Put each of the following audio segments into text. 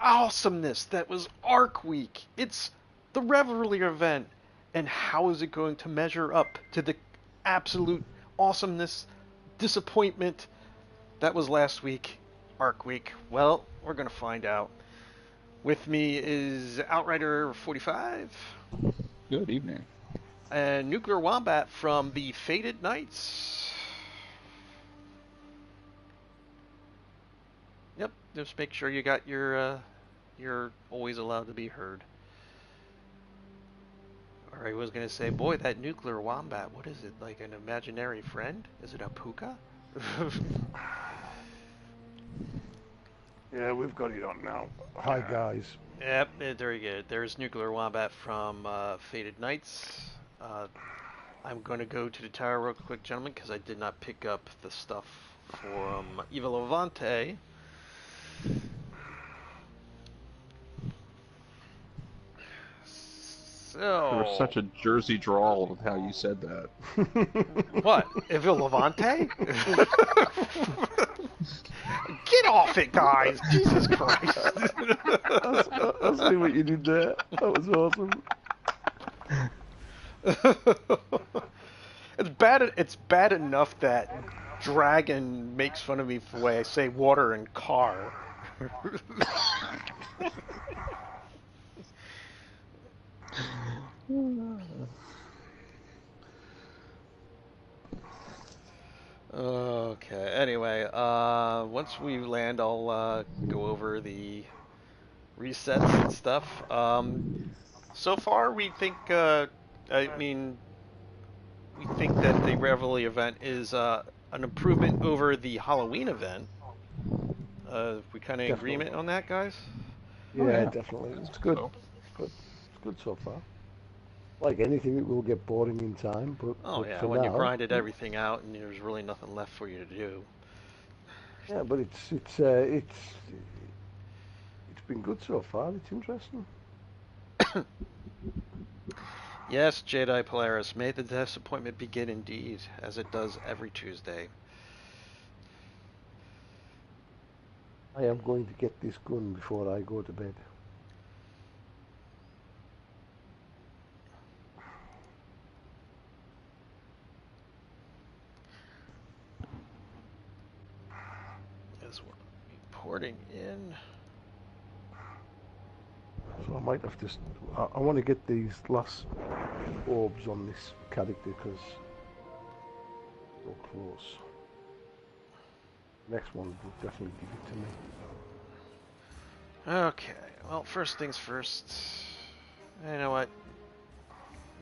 awesomeness that was Arc Week. It's the Reverlry Event. And how is it going to measure up to the absolute awesomeness, disappointment that was last week, Arc Week? Well, we're going to find out. With me is Outrider 45. Good evening. And Nuclear Wombat from the Faded Knights. Yep, just make sure you got your, you're always allowed to be heard. Or I was going to say, boy, that Nuclear Wombat, what is it, like an imaginary friend? Is it a puka? Yeah, we've got it on now. Hi, guys. Yep, very good. There's Nuclear Wombat from Faded Knights. I'm going to go to the tower real quick, gentlemen, because I did not pick up the stuff from Eva Levante. So... There was such a Jersey drawl with how you said that. What? Eva Levante? Get off it, guys! Jesus Christ! I see what you did there. That was awesome. It's bad enough that Dragon makes fun of me for the way I say water and car. Okay, anyway, once we land, I'll go over the resets and stuff. So far, we think, we think that the Revelry event is an improvement over the Halloween event. We kind of agreement on that, guys? Yeah, definitely. It's good. It's good so far. Like anything, it will get boring in time, but yeah, for when now, you grinded everything out and there's really nothing left for you to do. Yeah, but it's been good so far. It's interesting. Yes, Jedi Polaris, may the disappointment begin indeed, as it does every Tuesday. I am going to get this gun before I go to bed. As we're reporting in. So I might have to. I want to get these last orbs on this character because so close. Next one will definitely give it to me. Okay, well, first things first. You know what?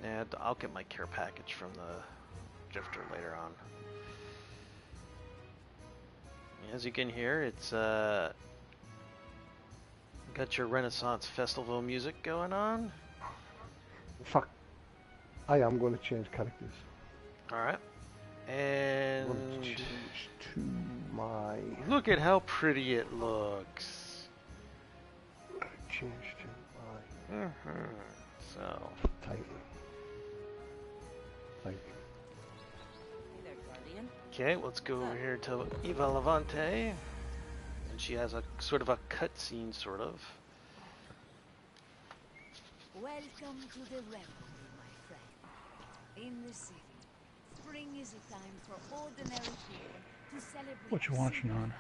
Yeah, I'll get my care package from the drifter later on. As you can hear, it's got your Renaissance Festival music going on. In fact, I am going to change characters. Alright. And I'm going to change to my... Look at how pretty it looks. Change to my... So... Title. Thank you. Okay, let's go over here to Eva Levante. And she has a sort of a cutscene, sort of. Welcome to the Revelry, my friend. In the city, spring is a time for ordinary people to celebrate. What you watching on?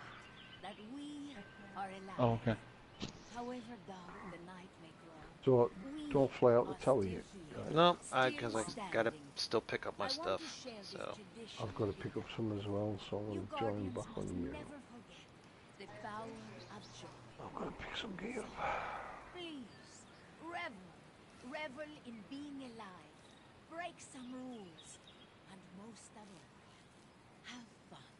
That we are alive. Oh, okay. However dark the night may grow. So, don't fly out the tower yet. No, because I gotta still pick up my stuff. So I've got to pick up some as well, so I'll join back on you. The power of joy. I've got to pick some gear up. Please, revel in being alive. Break some rules. And most of all, have fun.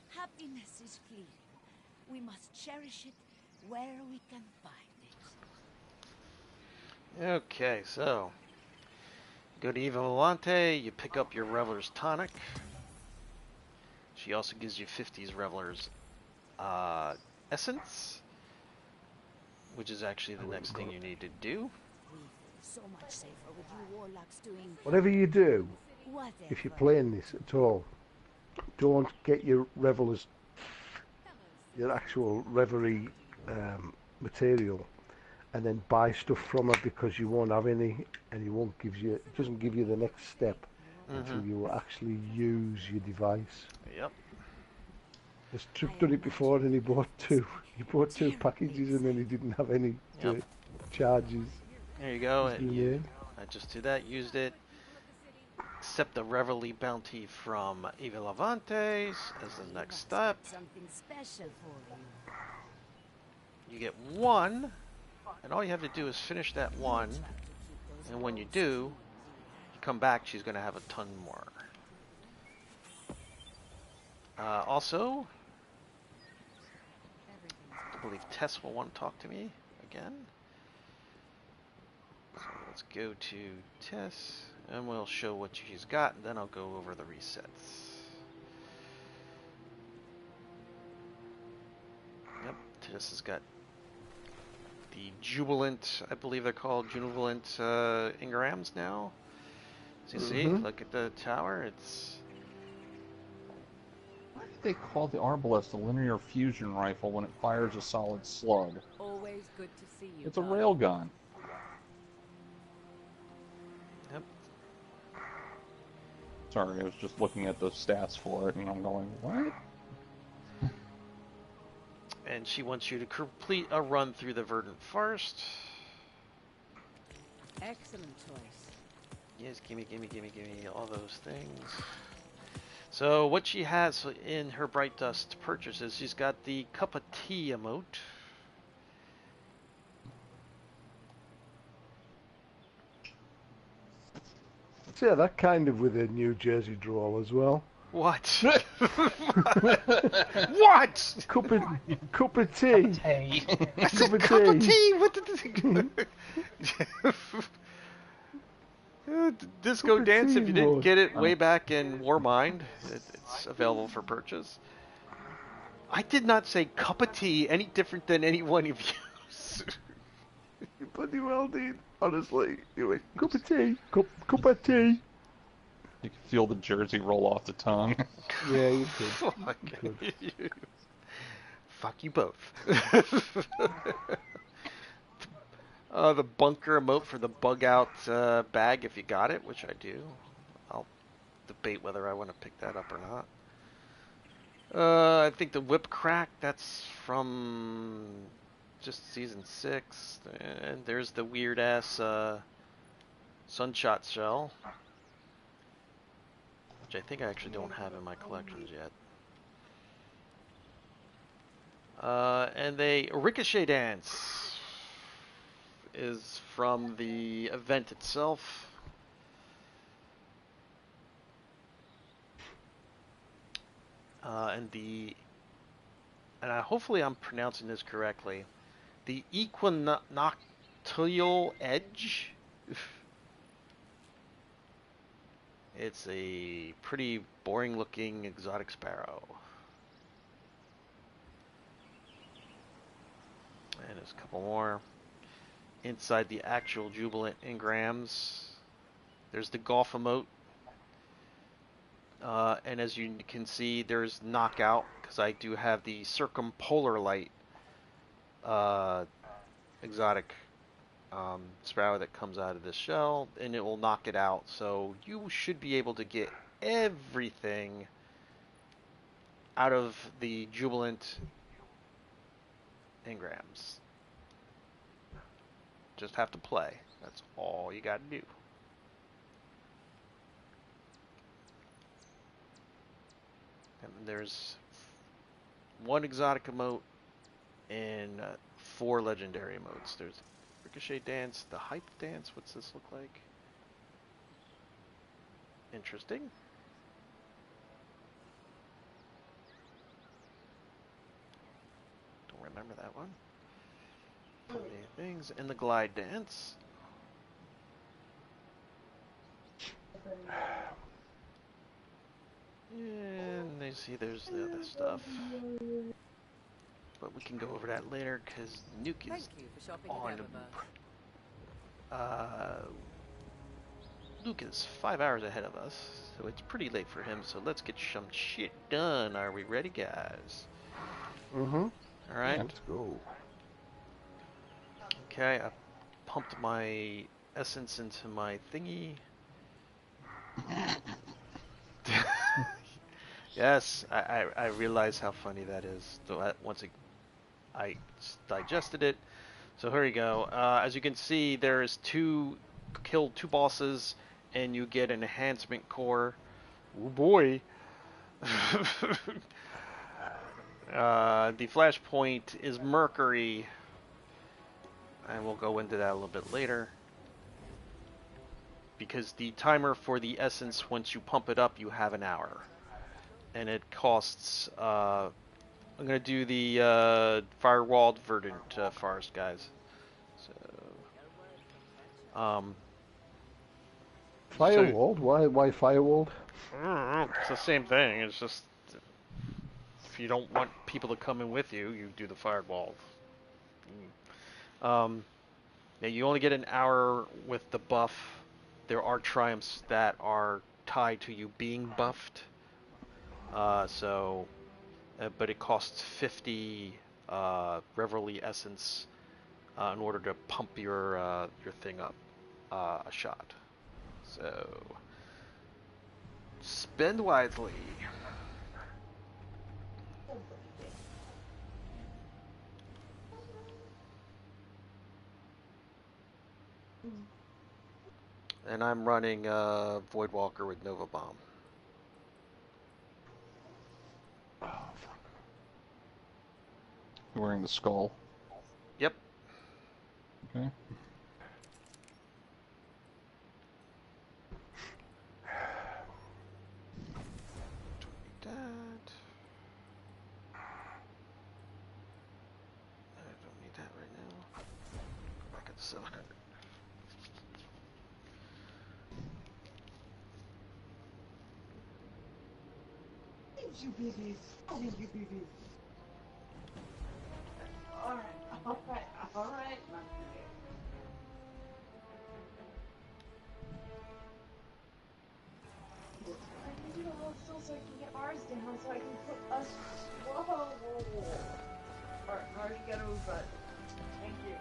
Happiness is fleeting. We must cherish it where we can find it. okay, so go to Eva Levante, you pick up your Reveler's Tonic. She also gives you 50s Reveler's Essence, which is actually the next thing you need to do. So much safer with you warlocks doing Whatever you do, whatever. if you're playing this at all, don't get your revelers, your actual reverie material, and then buy stuff from her because you won't have any, and he won't give you. It doesn't give you the next step until Mm-hmm. you actually use your device. Yep. This Trip done it before, and he bought two. He bought two packages, and then he didn't have any Yep. charges. There you go. He's doing it. I just did that. Used it. Accept the Reverlry bounty from Eva Levantes as the next step. Something special for you. You get one, and all you have to do is finish that one. And when you do, you come back, she's going to have a ton more. Also, I believe Tess will want to talk to me again. So let's go to Tess, and we'll show what she's got, and then I'll go over the resets. Yep, Tess has got the Jubilant, I believe they're called Jubilant engrams now. So you see, look at the tower, it's... Why did they call the Arbalest a linear fusion rifle when it fires a solid slug? Always good to see you. It's a railgun. Yep. Sorry, I was just looking at the stats for it, and I'm going, what? And she wants you to complete a run through the Verdant Forest. Excellent choice. Yes, gimme all those things. So what she has in her Bright Dust purchases, she's got the Cup of Tea emote. Yeah, that kind of with a New Jersey drawl as well. What? What? Cup of tea. Hey. I said cup of tea. What did Disco Cup of Dance, tea if you didn't emote. get it way back in Warmind, it's available for purchase. I did not say cup of tea any different than any one of you. You bloody well did, honestly. You went, cup of tea. Cup of tea. You can feel the Jersey roll off the tongue. Yeah, you could. Fuck. Fuck you both. The bunker emote for the bug out bag if you got it, which I do. I'll debate whether I want to pick that up or not. I think the whip crack, that's from just season 6. And there's the weird ass sunshot shell, which I think I actually don't have in my collections yet. And the Ricochet Dance is from the event itself. Hopefully I'm pronouncing this correctly. The Equinoctial Edge. It's a pretty boring looking exotic sparrow. And there's a couple more. Inside the actual Jubilant engrams, there's the golf emote. And as you can see, there's knockout, because I do have the circumpolar light exotic sparrow that comes out of this shell, and it will knock it out. So you should be able to get everything out of the Jubilant engrams. Just have to play. That's all you got to do. And there's one exotic emote and 4 legendary emotes. There's Ricochet Dance, the Hype Dance. What's this look like? Interesting. Don't remember that one. Plenty of things. And the Glide Dance. And they see there's the other stuff. But we can go over that later because Nuke Thank is you for shopping on. with Eververse. Luke is 5 hours ahead of us, so it's pretty late for him. So let's get some shit done. Are we ready, guys? Mm-hmm. All right. Let's go. Okay, I pumped my essence into my thingy. Yes, I realize how funny that is. So once I digested it. So here you go. As you can see, there's killed two bosses, and you get an enhancement core. Oh boy. The flashpoint is Mercury, and we'll go into that a little bit later. Because the timer for the essence, once you pump it up, you have an hour. And it costs, I'm going to do the Firewalled Verdant Forest, guys. So, Firewalled? Why firewalled? it's the same thing. It's just if you don't want people to come in with you, you do the firewall. Yeah, you only get an hour with the buff. There are triumphs that are tied to you being buffed. But it costs 50 Reverlry essence in order to pump your thing up a shot. So spend wisely. And I'm running Voidwalker with Nova Bomb. You're wearing the skull. Yep. Okay. That. I don't need that right now. Go back at the 700. Thank you, baby. Thank you, baby. Alright, alright, my dear. I need to hold still so I can get ours down so I can put us. Whoa. Alright, I already got over button. Thank you.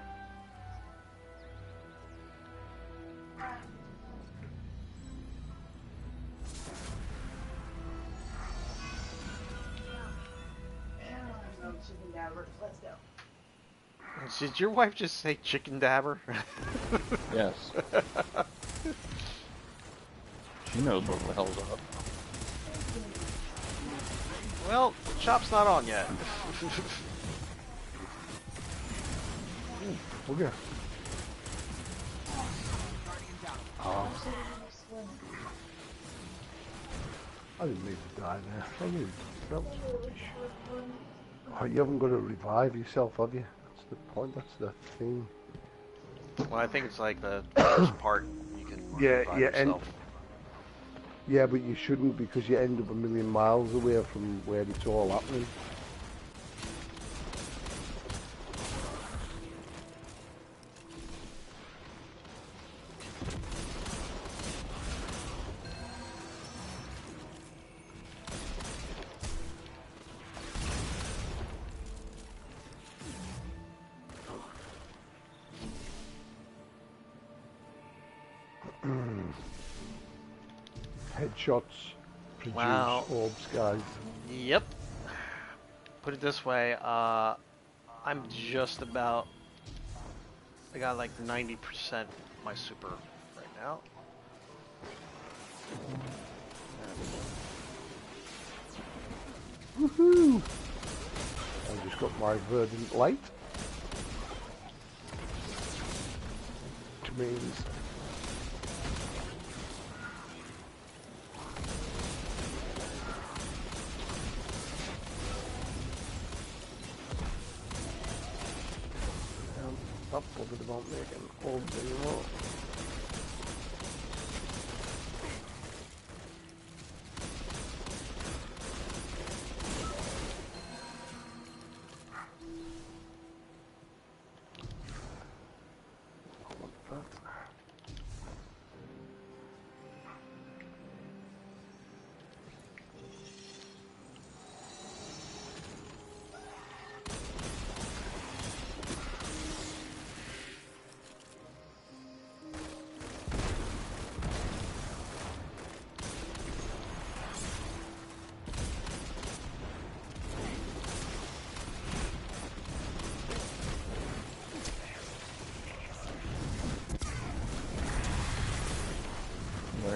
Chicken dabber. Let's go. Did your wife just say chicken dabber? Yes. She knows what the hell's up. Well, chop's not on yet. Okay. Oh. I didn't mean to die there. I knew that was rubbish. Oh, you haven't got to revive yourself, have you? That's the point. That's the thing. Well, I think it's like the first part you can revive yourself. Yeah, but you shouldn't because you end up a million miles away from where it's all happening. Headshots produce orbs, guys. Yep. Put it this way, I'm just about. I got like 90% my super right now. Woohoo! I just got my verdant light. Which means not bothered about making orbs anymore.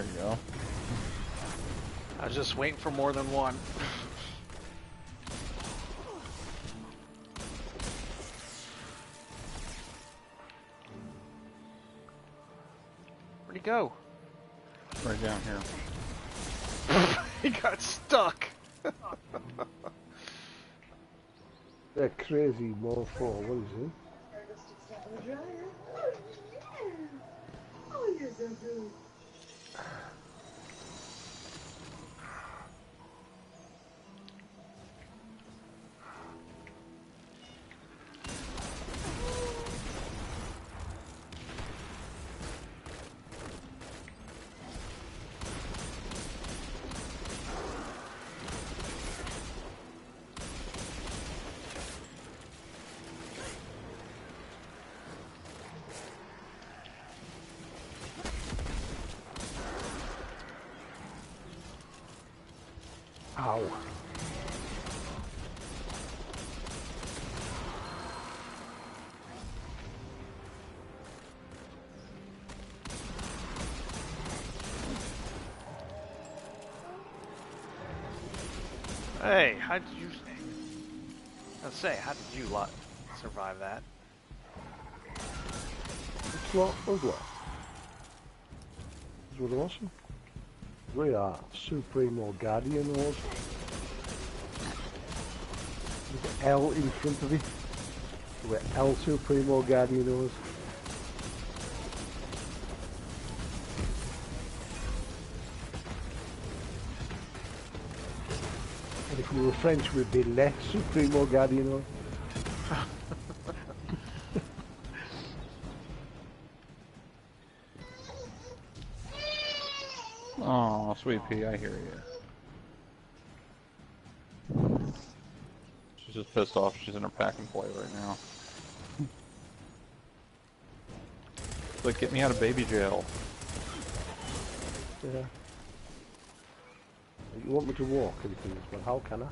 There you go. I was just waiting for more than one. Where'd he go? Right down here. He got stuck. That crazy mofo, what is it? Oh, you're so good. Ow. Hey, how did you... Let's say, how did you survive that? It's what? Was what? This was awesome. We are Supremo Guardian Wars. With L in front of it. We're L Supremo Guardian Wars. And if we were French, we'd be Les Supremo Guardian Wars. Oh, sweet pea, I hear you. She's just pissed off. She's in her pack and play right now. Like, get me out of baby jail. Yeah. You want me to walk and things, but how can I?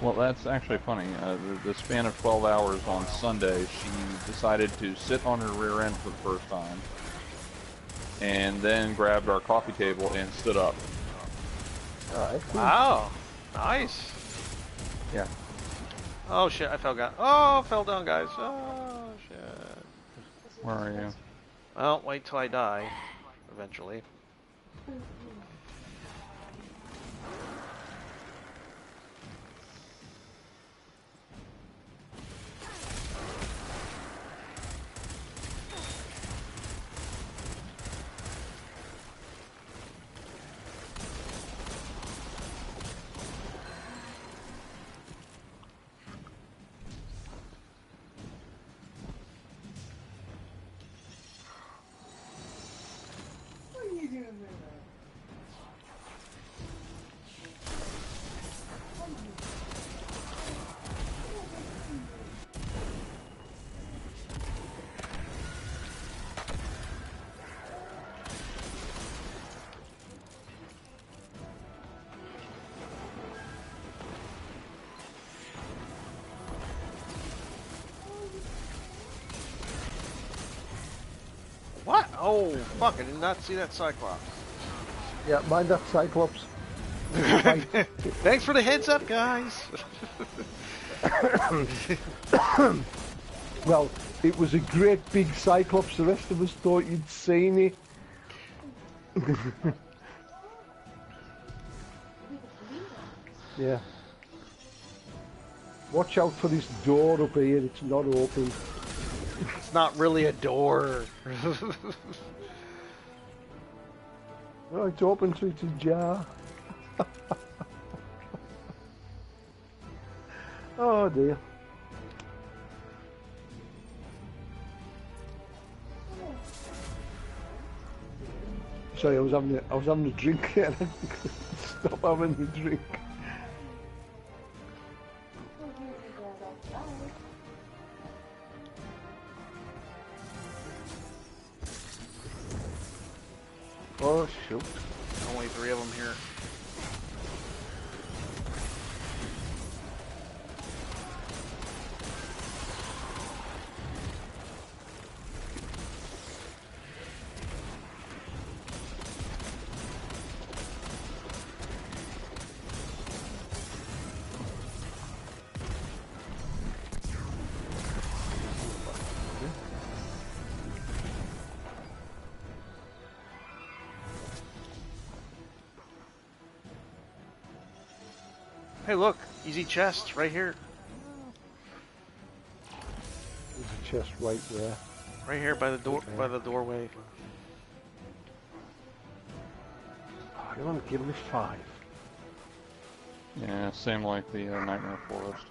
Well, that's actually funny. The span of 12 hours on Sunday, she decided to sit on her rear end for the first time. And then grabbed our coffee table and stood up. Alright. Wow, nice. Yeah. Oh shit, I fell down. Oh, fell down, guys. Oh shit. Where are you? Well, wait till I die, eventually. What are you doing there? What? Oh, fuck, I did not see that Cyclops. Yeah, mind that Cyclops. Thanks for the heads up, guys. Well, it was a great big Cyclops. The rest of us thought you'd seen it. Yeah. Watch out for this door up here. It's not open. It's not really a door. Oh, it's open, so it's ajar. Oh dear. Sorry, I was having a drink here. Stop having the drink. Oh shoot. Only 3 of them here. Hey, look, easy chest right here. There's a chest right there. Right here by the door, Okay. by the doorway. Oh, you want to give me 5? Yeah, same like the Nightmare Forest.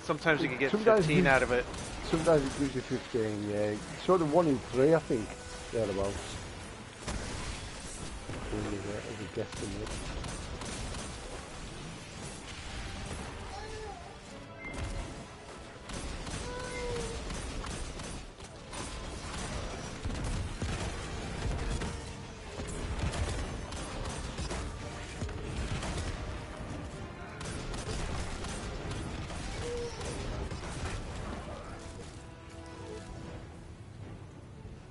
Sometimes you can get Sometimes 15 you- out of it. Sometimes it gives you 15, yeah. Sort of 1 in 3, I think, thereabouts. As a guesstimate.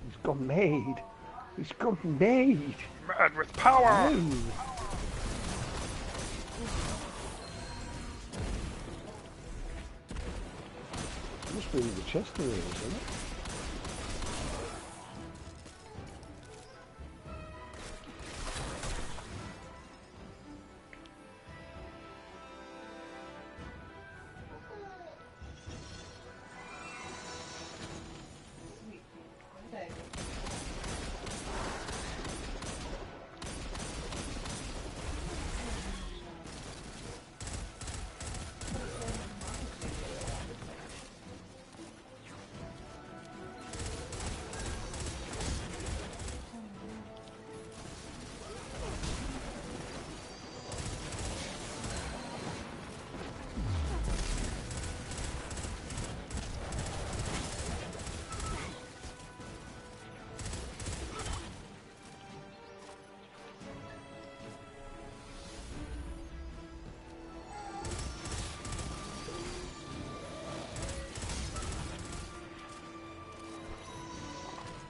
He's gone made. He's gone made. Mad with power! Made. Must be in the chest of it, isn't it? Sweet.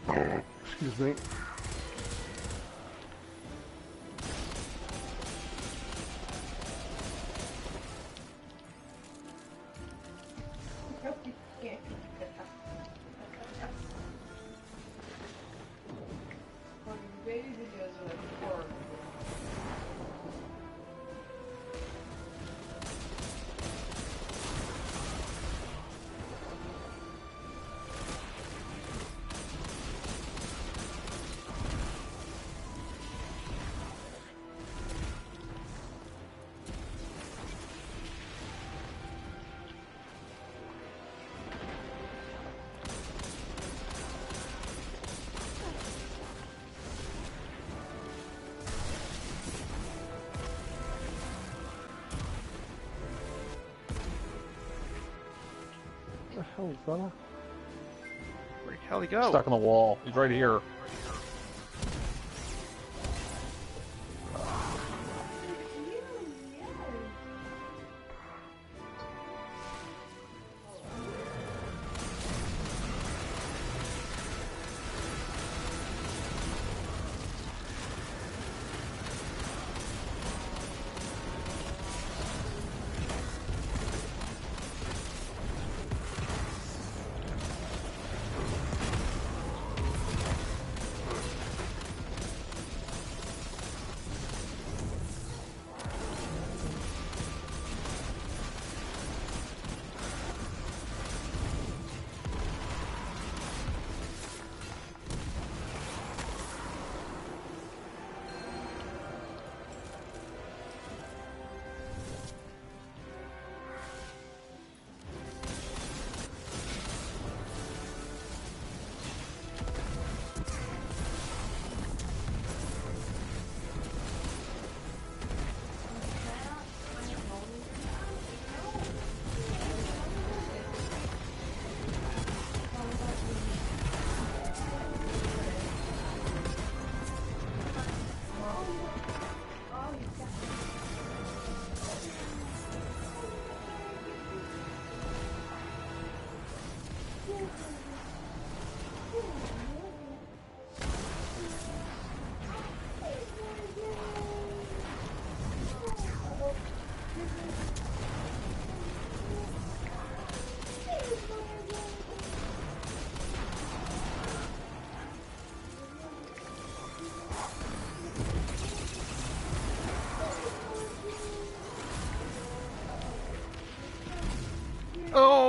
Okay. Excuse me. Yeah. Fucking baby videos are like horrible. Where the hell, fella? Where'd the hell he go? Stuck on the wall. He's right here.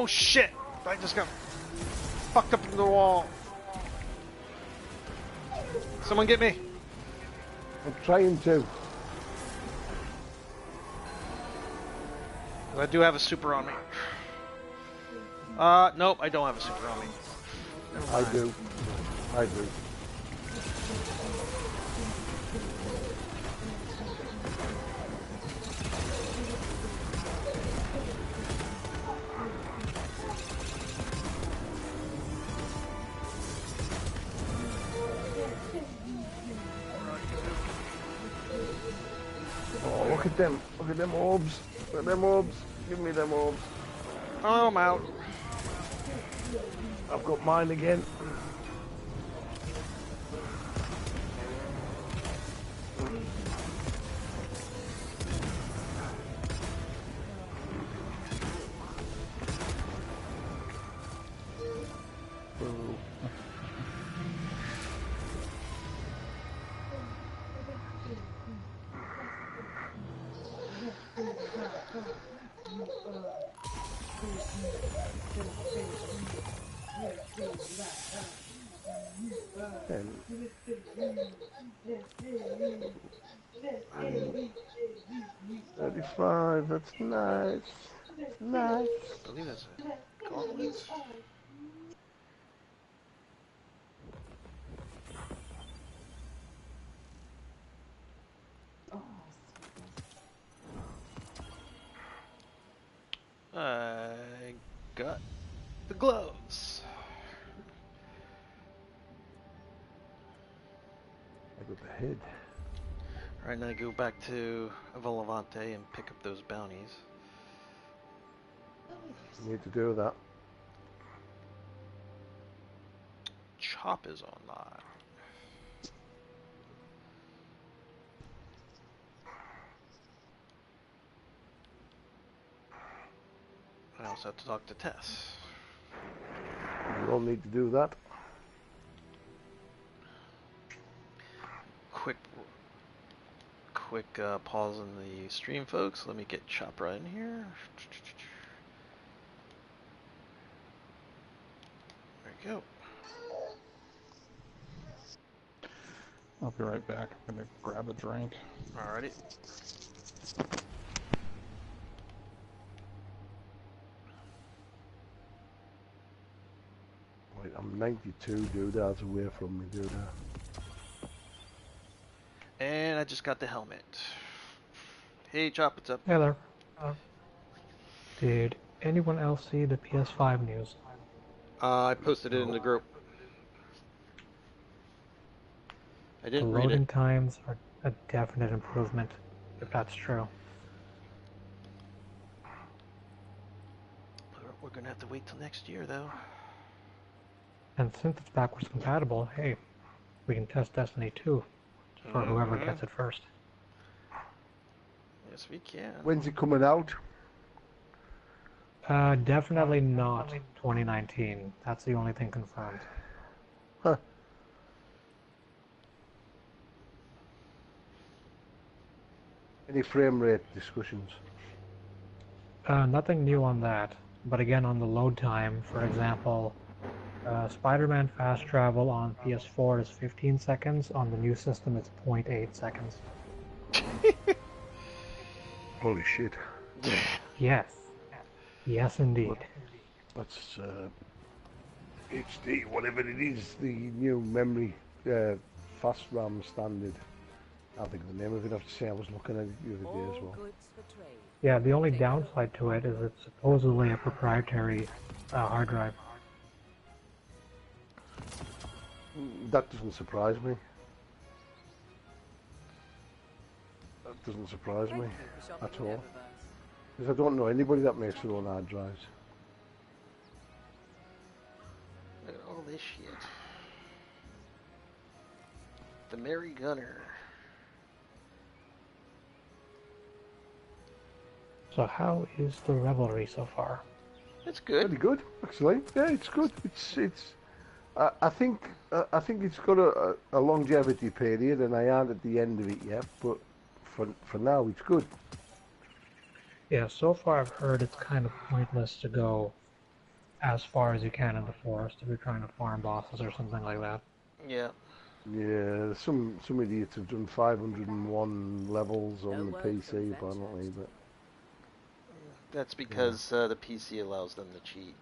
Oh shit! I just got fucked up in the wall. Someone get me. I'm trying to. I do have a super on me. Nope, I don't have a super on me. Never I mind. do. I do. Oh, look at them. Look at them orbs. Look at them orbs. Give me them orbs. Oh, I'm out. I've got mine again. And 35, that's nice. Nice. I believe that's a gauntlet. I got the gloves. I got the head. Alright, now I go back to Volante and pick up those bounties. Need to do that. Chop is online. I also have to talk to Tess. We all need to do that. Quick pause in the stream, folks. Let me get Chop right in here. There we go. I'll be right back. I'm gonna grab a drink. Alrighty. Wait, I'm 92 doodads away from me, dude. And I just got the helmet. Hey, Chop, what's up? Hey there. Did anyone else see the PS5 news? I posted it in the group. I The didn't read loading it. times are a definite improvement, if that's true. We're gonna have to wait till next year, though. And since it's backwards compatible, hey, we can test Destiny 2 for whoever gets it first. Yes, we can. When's it coming out? Definitely not 2019. That's the only thing confirmed. Huh. Any frame rate discussions? Nothing new on that. But again, on the load time, for example, Spider-Man Fast Travel on PS4 is 15 seconds. On the new system, it's 0.8 seconds. Holy shit. Yes. Yes, indeed. That's HD, whatever it is, the new memory fast RAM standard. I think the name of it, I have to say, I was looking at it the other day as well. Yeah, the only downside to it is it's supposedly a proprietary hard drive. That doesn't surprise me. That doesn't surprise me at all. Because I don't know anybody that makes their own hard drives. Look at all this shit. The Mary Gunner. So how is the Revelry so far? It's good. Pretty good, actually. Yeah, it's good. I think it's got a longevity period, and I aren't at the end of it yet. But for now, it's good. Yeah, so far I've heard it's kind of pointless to go as far as you can in the forest if you're trying to farm bosses or something like that. Yeah. Yeah, some idiots have done 501 levels on the PC apparently, but That's because the PC allows them to cheat.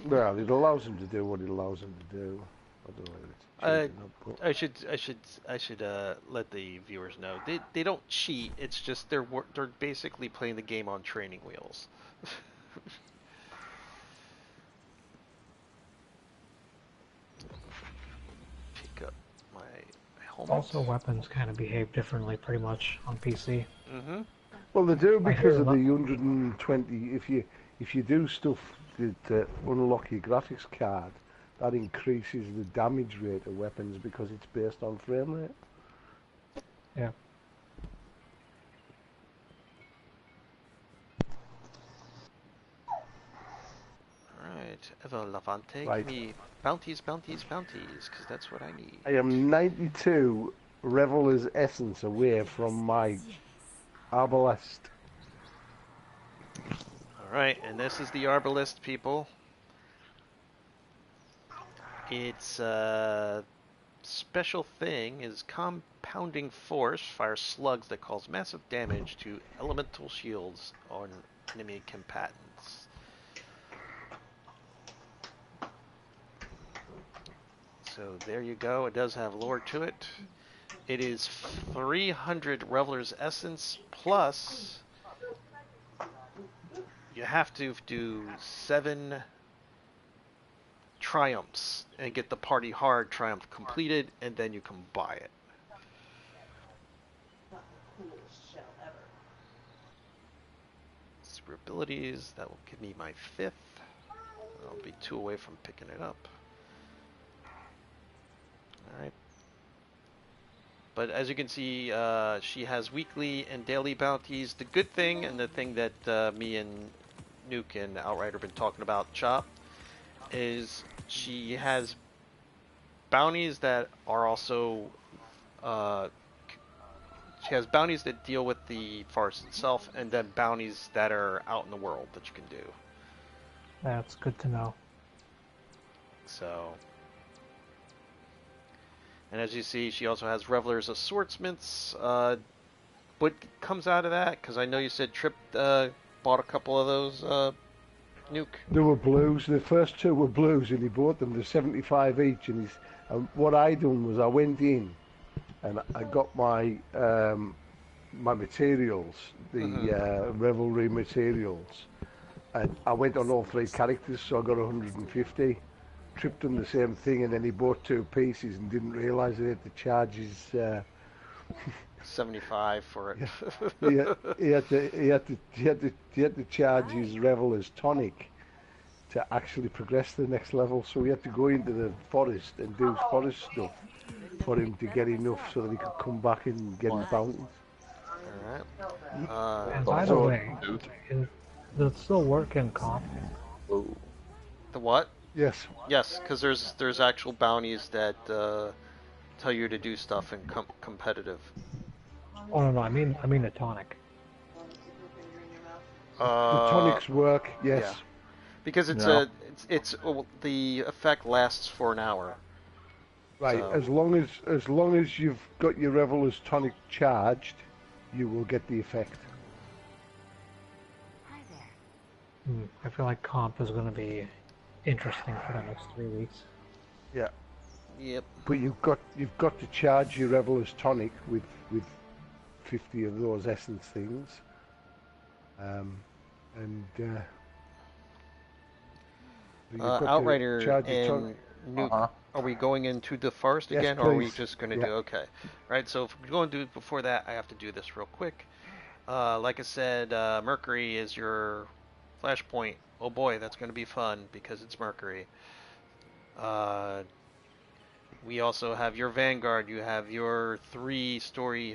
well, it allows them to do what it allows them to do. I don't know if it's cheating or but I should let the viewers know they don't cheat. It's just they're basically playing the game on training wheels. Pick up my helmet. Also, weapons kind of behave differently pretty much on PC. Mm-hmm. well, they do I because hear of the lo- 120. If you do stuff that unlock your graphics card, that increases the damage rate of weapons because it's based on frame rate. Yeah. Alright, Eva Levante, Right. give me bounties, bounties, bounties, because that's what I need. I am 92 Reveler's Essence away from my Arbalest. Alright, and this is the Arbalest, people. Its special thing is compounding force, fires slugs that cause massive damage to elemental shields on enemy combatants. So there you go, it does have lore to it. It is 300 Reveler's Essence plus you have to do 7 triumphs and get the party hard triumph completed, and then you can buy it. Super abilities, that will give me my 5th. I'll be 2 away from picking it up. Alright. But as you can see, she has weekly and daily bounties. The good thing, and the thing that me and Nuke and Outrider have been talking about, Chop, is she has bounties that are also she has bounties that deal with the forest itself, and then bounties that are out in the world that you can do. That's good to know. So, and as you see, she also has Revelers Assortments. What comes out of that? Because I know you said Trip bought a couple of those, Nuke. They were blues. The first 2 were blues, and he bought them. They're 75 each. And what I done was I went in, and I got my my materials, the Revelry materials, and I went on all 3 characters, so I got 150. Tripped on the same thing, and then he bought 2 pieces and didn't realise he had to charge his 75 for it. he had to charge his Reveler's tonic to actually progress to the next level. So he had to go into the forest and do forest stuff for him to get enough so that he could come back and get his bounties. Alright. And by the way, does it still work in comp? The what? Yes. Yes, because there's actual bounties that tell you to do stuff in competitive. Oh no, I mean a tonic. The tonics work, yes. Yeah. Because it's the effect lasts for an hour. Right. So. As long as you've got your Reveler's tonic charged, you will get the effect. I feel like comp is going to be interesting for the next 3 weeks. Yeah. Yep. But you've got to charge your Reveler's tonic with 50 of those essence things. Outrider and Nuke, are we going into the forest yes, again, please. or are we just going to do okay? Right. So if we're going to do it before that, I have to do this real quick. Like I said, Mercury is your flashpoint. Oh boy, that's going to be fun because it's Mercury. We also have your Vanguard. You have your 3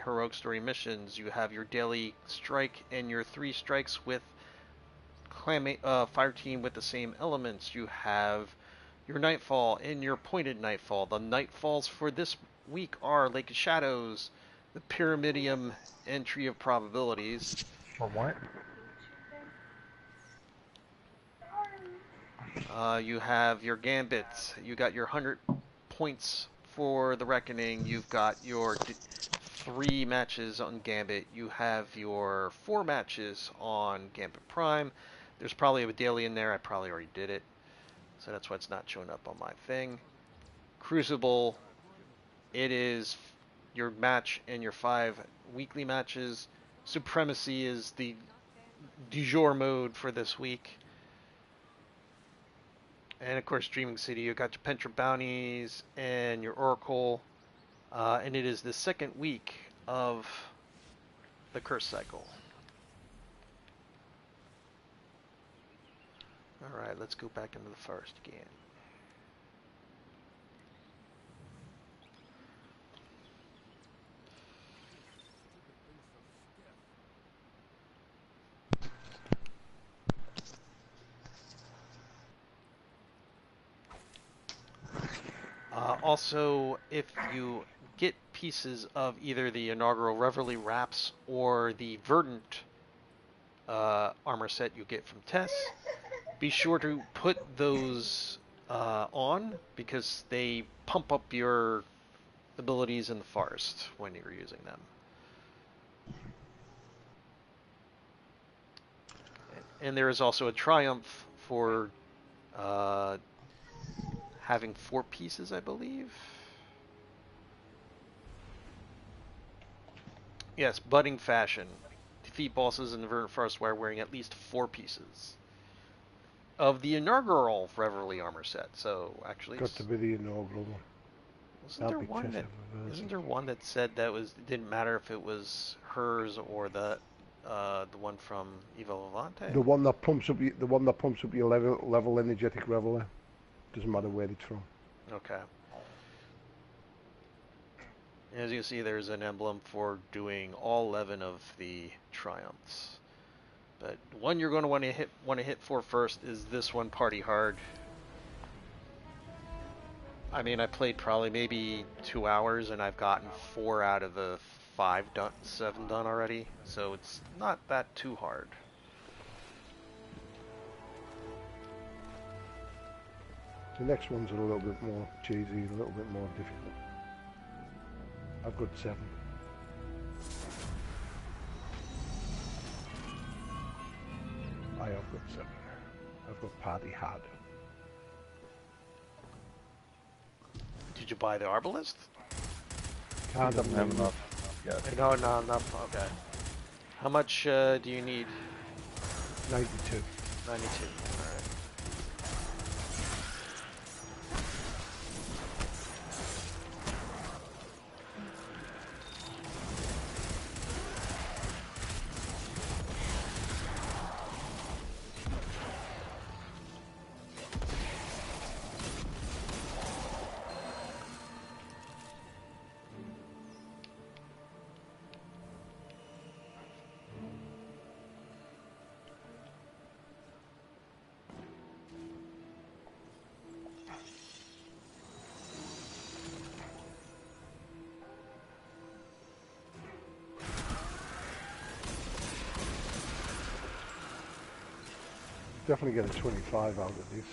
heroic story missions. You have your daily strike and your 3 strikes with fire team with the same elements. You have your Nightfall and your pointed Nightfall. The Nightfalls for this week are Lake of Shadows, the Pyramidium, and Tree of Probabilities. For what? You have your gambits. You got your 100 points for the reckoning. You've got your 3 matches on gambit. You have your 4 matches on gambit prime. There's probably a daily in there. I probably already did it, so that's why it's not showing up on my thing. Crucible, it is your match and your 5 weekly matches. Supremacy is the du jour mode for this week. And of course, Dreaming City, you got your Pentra bounties and your Oracle. And it is the second week of the curse cycle. Alright, let's go back into the forest again. Also, if you get pieces of either the inaugural Reverlry wraps or the Verdant armor set you get from Tess, be sure to put those on because they pump up your abilities in the forest when you're using them. And there is also a triumph for having 4 pieces, I believe. Yes, budding fashion. Defeat bosses in the Verdant Forest while wearing at least 4 pieces of the inaugural Reverlry armor set. So actually, Got to be the inaugural one. Isn't there one that said that it didn't matter if it was hers or the one from Evo Levante? The one that pumps up your level energetic Reveler. Doesn't matter where it's from. Okay. As you see, there's an emblem for doing all 11 of the triumphs. But one you're going to want to hit for first is this one, Party Hard. I mean, I played probably maybe 2 hours, and I've gotten 4 out of the 7 done already. So it's not that too hard. The next one's a little bit more cheesy, a little bit more difficult. I've got 7. I have got 7. I've got Party Hard. Did you buy the Arbalist? Can't have enough. Yeah. No, not enough. Okay. How much do you need? 92. 92. Alright. Definitely get a 25 out of this,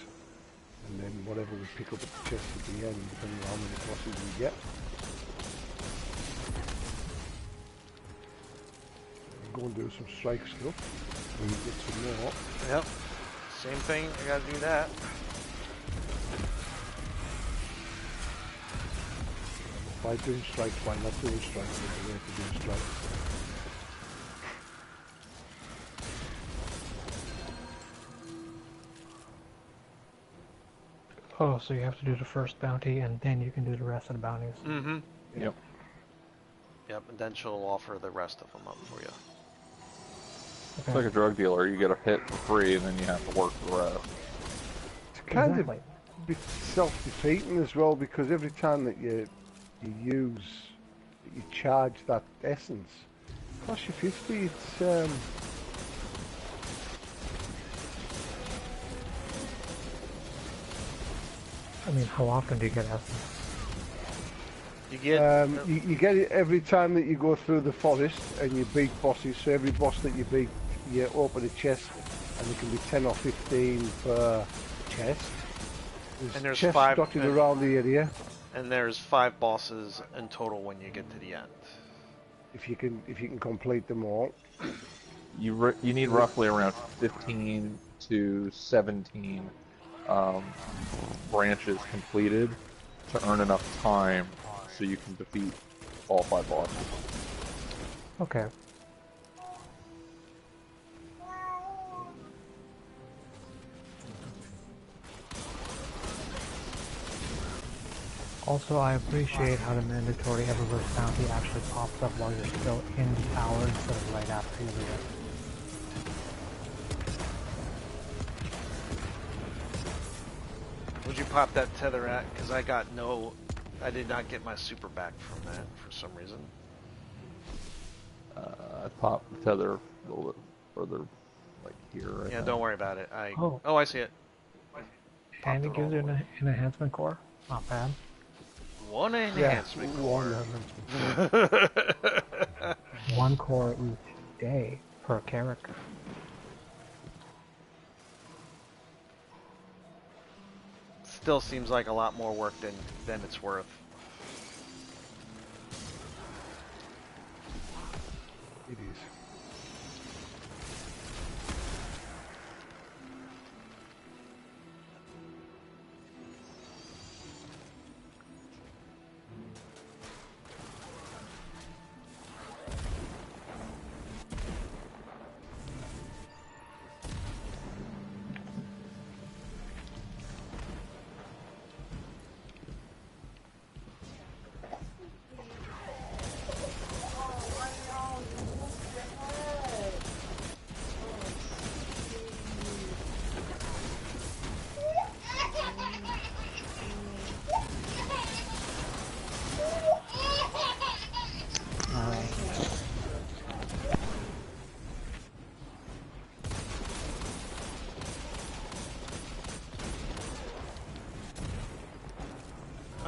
and then whatever we pick up at the chest at the end, depending on how many bosses we get. Go and do some strike stuff, and get some more. Yep. Same thing. I gotta do that. By doing strikes, by not doing strikes, there's a way to do strikes. Oh, so you have to do the first bounty and then you can do the rest of the bounties. Mm-hmm. Yep. Yep, and then she'll offer the rest of them up for you. It's like a drug dealer. You get a hit for free, and then you have to work the rest. It's kind Exactly. of a bit self-defeating as well, because every time that you charge that essence, it costs you 50. It's I mean, how often do you get essence? You get you get it every time that you go through the forest and you beat bosses. So every boss that you beat, you open a chest, and it can be 10 or 15 per chest. And there's chests 5 dotted around the area. and there's 5 bosses in total when you get to the end. If you can complete them all. You need roughly around 15 to 17 branches completed to earn enough time so you can defeat all 5 bosses. Okay. Also, I appreciate how the mandatory Eververse bounty actually pops up while you're still in the tower instead of right after you leave it. Would you pop that tether at? Because I did not get my super back from that for some reason. I popped the tether a little bit further, like here. Right Yeah, now. don't worry about it. Oh, I see it. and it Popped gives you all the way. an enhancement core. Not bad. One enhancement core. One core each day per character. Still seems like a lot more work than it's worth. It is.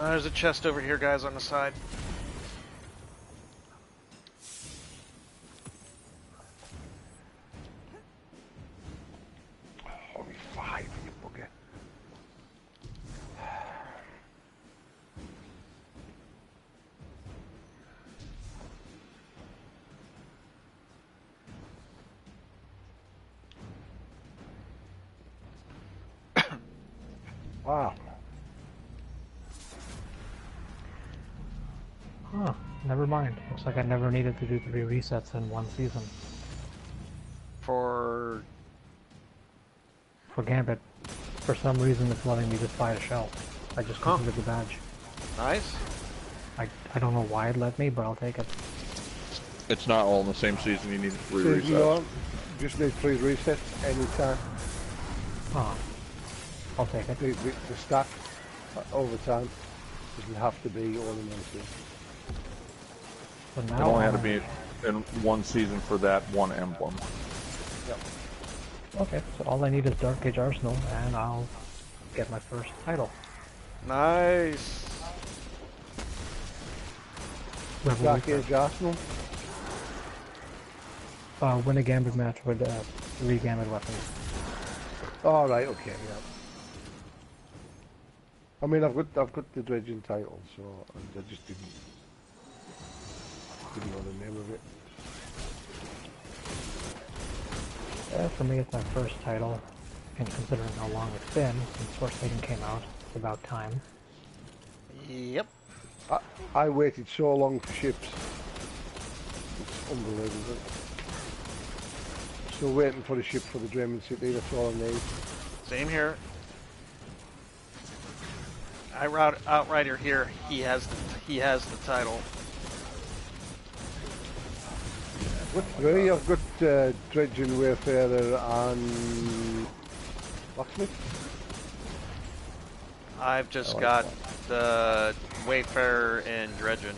There's a chest over here, guys, on the side. Only 5, you bugger. Wow. Huh, never mind. Looks like I never needed to do 3 resets in one season. For Gambit, for some reason it's letting me just buy a shell. I just completed the badge. nice. I don't know why it let me, but I'll take it. It's not all in the same season. You need 3 Season resets. 1, just need 3 resets anytime. Huh. I'll take it. The stack over time doesn't have to be all in one season. So It now only had to be in one season for that one emblem. Yep. Okay, so all I need is Dark Age Arsenal, and I'll get my first title. Nice. Reverlry Dark first. Age Arsenal. Win a Gambit match with 3 Gambit weapons. All right. Okay. Yeah. I mean, I've got the dredging title, so I just didn't know the name of it. For me, it's my first title, and considering how long it's been since Source Maiden came out, it's about time. Yep. I waited so long for ships. It's unbelievable. Still waiting for the ship for the Dreaming City. That's all I need. Same here. Outrider here. He has the title. Got 3. I've got Dredging, Wayfarer, and Locksmith. I've just got the Wayfarer and Dredgen.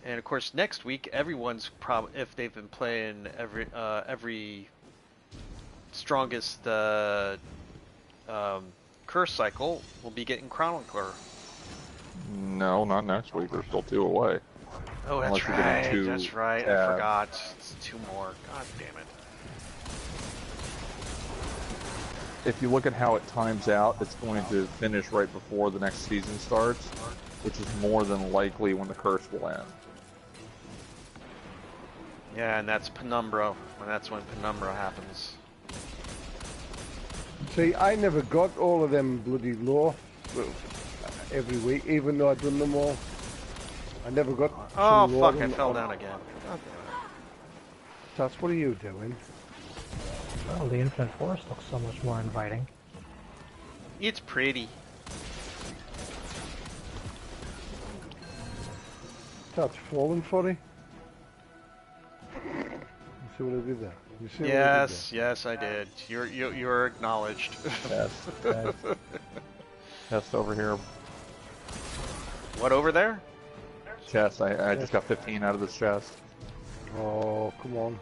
And of course, next week, everyone's if they've been playing every strongest curse cycle, will be getting Chronicler. No, not next week. We're still 2 away. Oh, that's Unless you're getting right. 2 That's right. I tabs. forgot. It's 2 more. God damn it. if you look at how it times out, it's going to finish right before the next season starts, which is more than likely when the curse will end. Yeah, and that's Penumbra, and that's when Penumbra happens. See, I never got all of them bloody law every week, even though I'd done them all. I never got. Oh some law fuck! I on- fell on- down again. Tats, what are you doing? Well, the Infinite Forest looks so much more inviting. It's pretty. Tats falling for it. You see what I did there? You see what I did Yes, yes, I did. You're acknowledged. Chest. Chest over here. What over there? Chest. I just got 15 out of this chest. there? Oh, come on.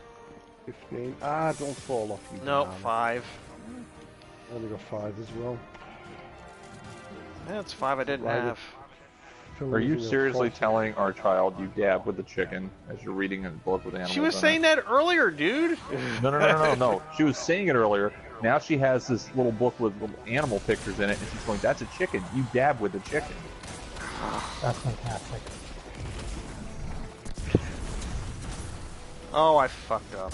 15. Ah, don't fall off. You No, banana. 5. I only got 5 as well. That's 5 I didn't Right. have. Are you Losing a seriously force. telling our child you dab with the chicken as you're reading a book with animals She was in saying it? that earlier, dude. No. She was saying it earlier. Now she has this little book with little animal pictures in it, and she's going, "That's a chicken. You dab with the chicken." That's fantastic. Oh, I fucked up.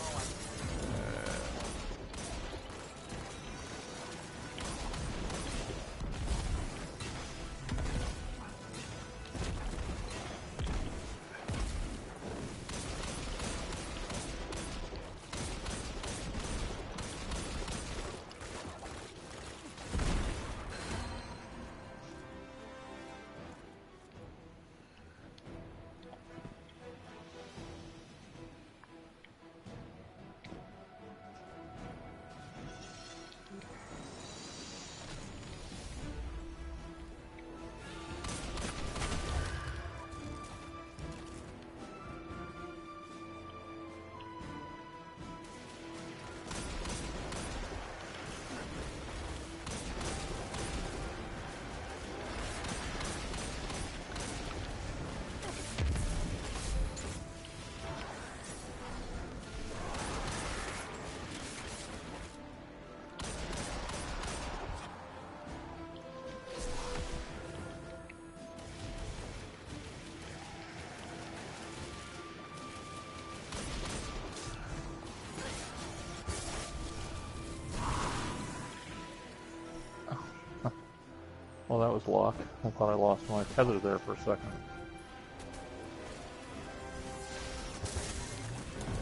Well, that was luck. I thought I lost my tether there for a second.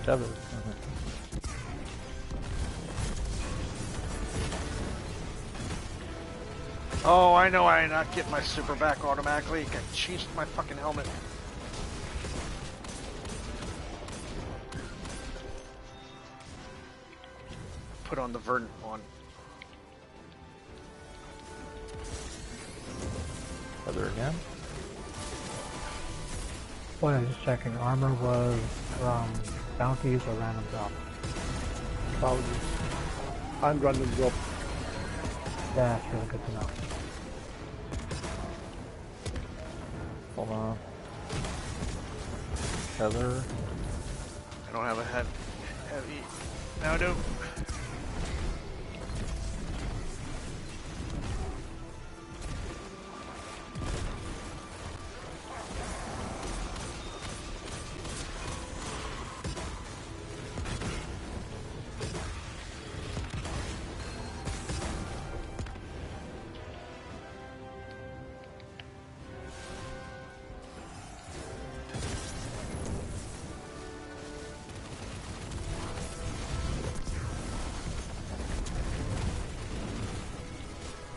Tether. Oh, I know I not get my super back automatically. I changed my fucking helmet. Put on the verdant one. Tether again. Boy, I was just checking. Armor was from bounties or random drop. Bounties. And random drop. Yeah, that's really good to know. Hold on. Tether. I don't have a heavy. Now I do.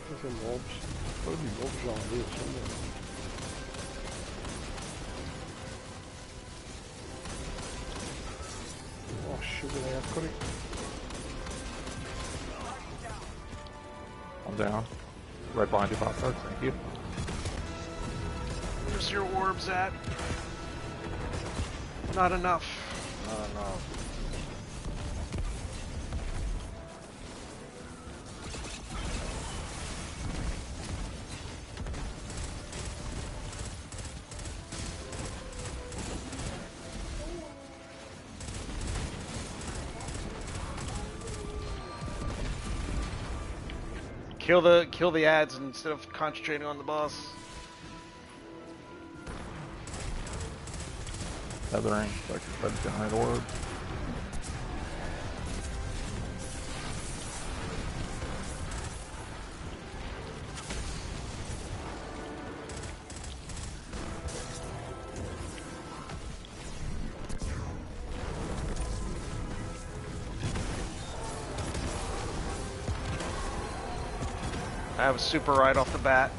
There's some mobs. Probably mobs around here somewhere. Oh, sugar, I have got it. I'm down. Right behind you, Pop Tarts. Thank you. Where's your orbs at? Not enough. Not enough. Kill the ads instead of concentrating on the boss. Feathering, so I can try to generate orbs. I have a super right off the bat.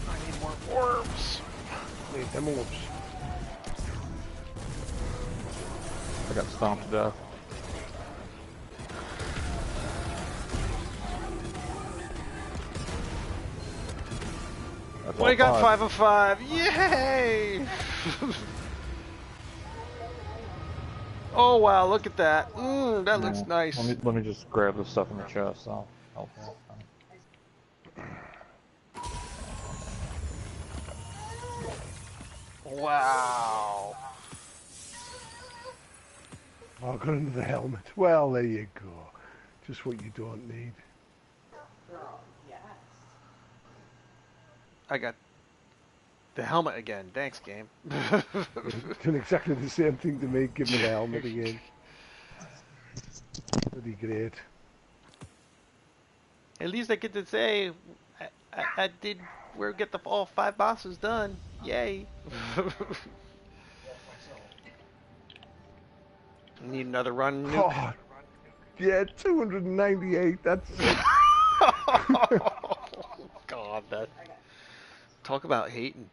I need more orbs. Need them orbs. I got stomped to death. That's Well, I got all 5 of 5. Yay! Oh wow, look at that. That looks Yeah. nice. Let me just grab the stuff in the chest. I'll help you. Wow. Oh, I got another helmet. Well, there you go. Just what you don't need. Girl, yes. I got the helmet again. Thanks, game. Done exactly the same thing to me. Give me the helmet again. Pretty great. At least I get to say I did. We'll get all 5 bosses done. Yay! Need another run, Nuke? Oh, yeah, 298. That's God, that. Talk about hating.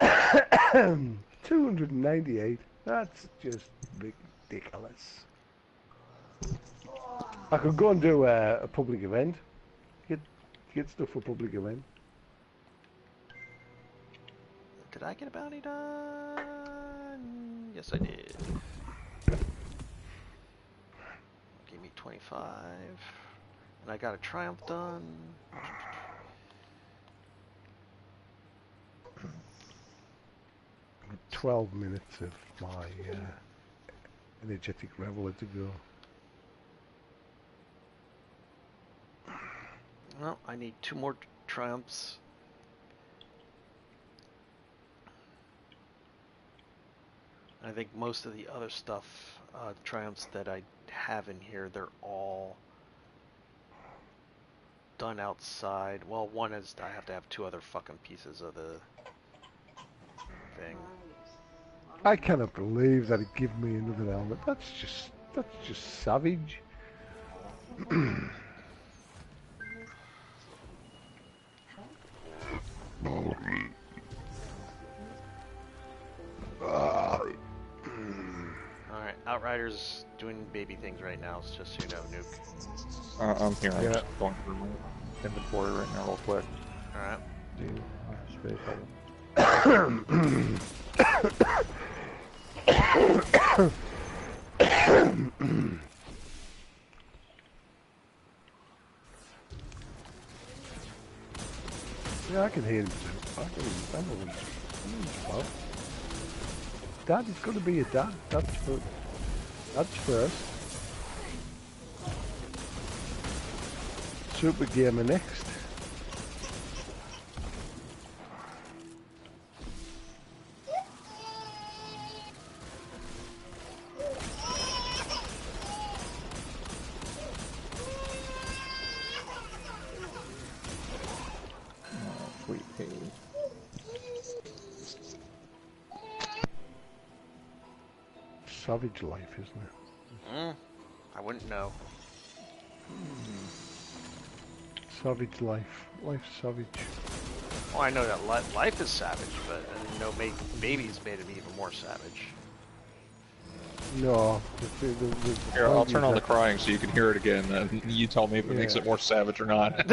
298. That's just ridiculous. I could go and do a public event. Get stuff for public event. Did I get a bounty done? Yes, I did. Give me 25. And I got a triumph done. 12 minutes of my energetic reveler to go. Well, I need 2 more triumphs. I think most of the other stuff, triumphs that I have in here, they're all done outside. Well, one is I have to have 2 other fucking pieces of the thing. I cannot believe that it gave me another helmet. That's just savage. Alright, Outrider's doing baby things right now, so just so you know, Nuke. I'm here. I'm Yeah. just going through my inventory right now real quick. Alright. Space level. Yeah, I can hear him too. I know him. Well, Dad, it's got to be a dad. That's first. Super Gamer next. Sweet pea. Savage life, isn't it? I wouldn't know. Savage life. Life's savage. Well, I know that life is savage, but I didn't know babies made it even more savage. No. Here, I'll turn on the crying so you can hear it again. You tell me if it makes it more savage or not.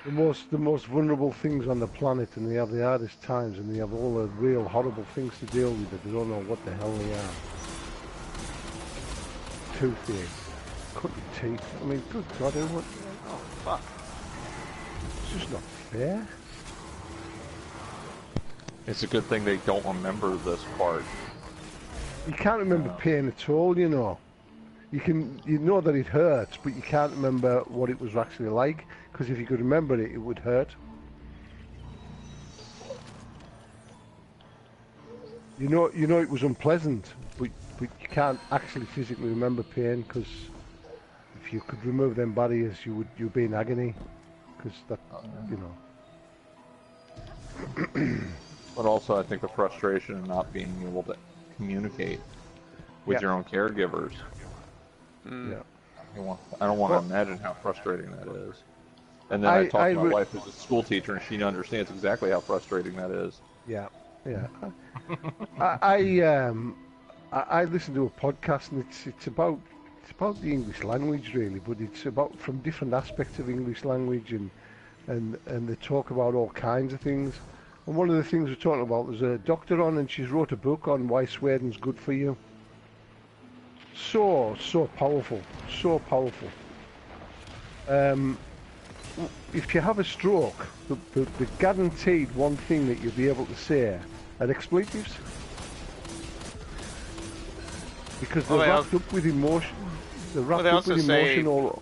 The most vulnerable things on the planet, and they have the hardest times, and they have all the real horrible things to deal with, but they don't know what the hell they are. Toothache, cutting teeth. I mean, good God, what? Oh, fuck. It's just not fair. It's a good thing they don't remember this part. You can't remember pain at all, you know. You know that it hurts, but you can't remember what it was actually like, because if you could remember it, it would hurt. You know it was unpleasant, but you can't actually physically remember pain, because if you could remove them barriers, you'd be in agony, because that, you know. But also, I think the frustration of not being able to communicate with your own caregivers. Yeah. I don't want to imagine how frustrating that is. And then I talked to my wife who's a school teacher, and she understands exactly how frustrating that is. Yeah, yeah. I listen to a podcast, and it's about the English language really, but it's about from different aspects of English language, and they talk about all kinds of things. And one of the things we're talking about, there's a doctor on, and she's wrote a book on why swearing's good for you. So powerful, so powerful. If you have a stroke, the guaranteed one thing that you'll be able to say are expletives, because they're wrapped up with emotion. They're wrapped up with emotion. All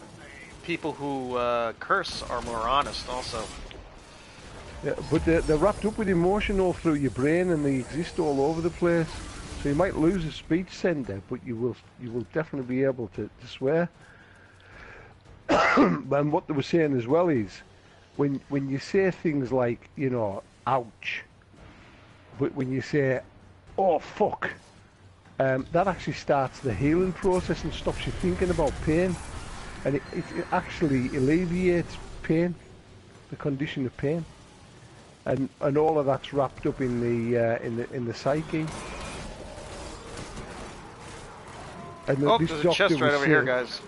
people who curse are more honest, also. Yeah, but they're wrapped up with emotion all through your brain, and they exist all over the place. So you might lose a speech centre, but you will definitely be able to swear. And what they were saying as well is, when you say things like, you know, ouch, but when you say, oh fuck, that actually starts the healing process and stops you thinking about pain, and it actually alleviates pain, the condition of pain, and all of that's wrapped up in the psyche. And there's a chest right over here, guys.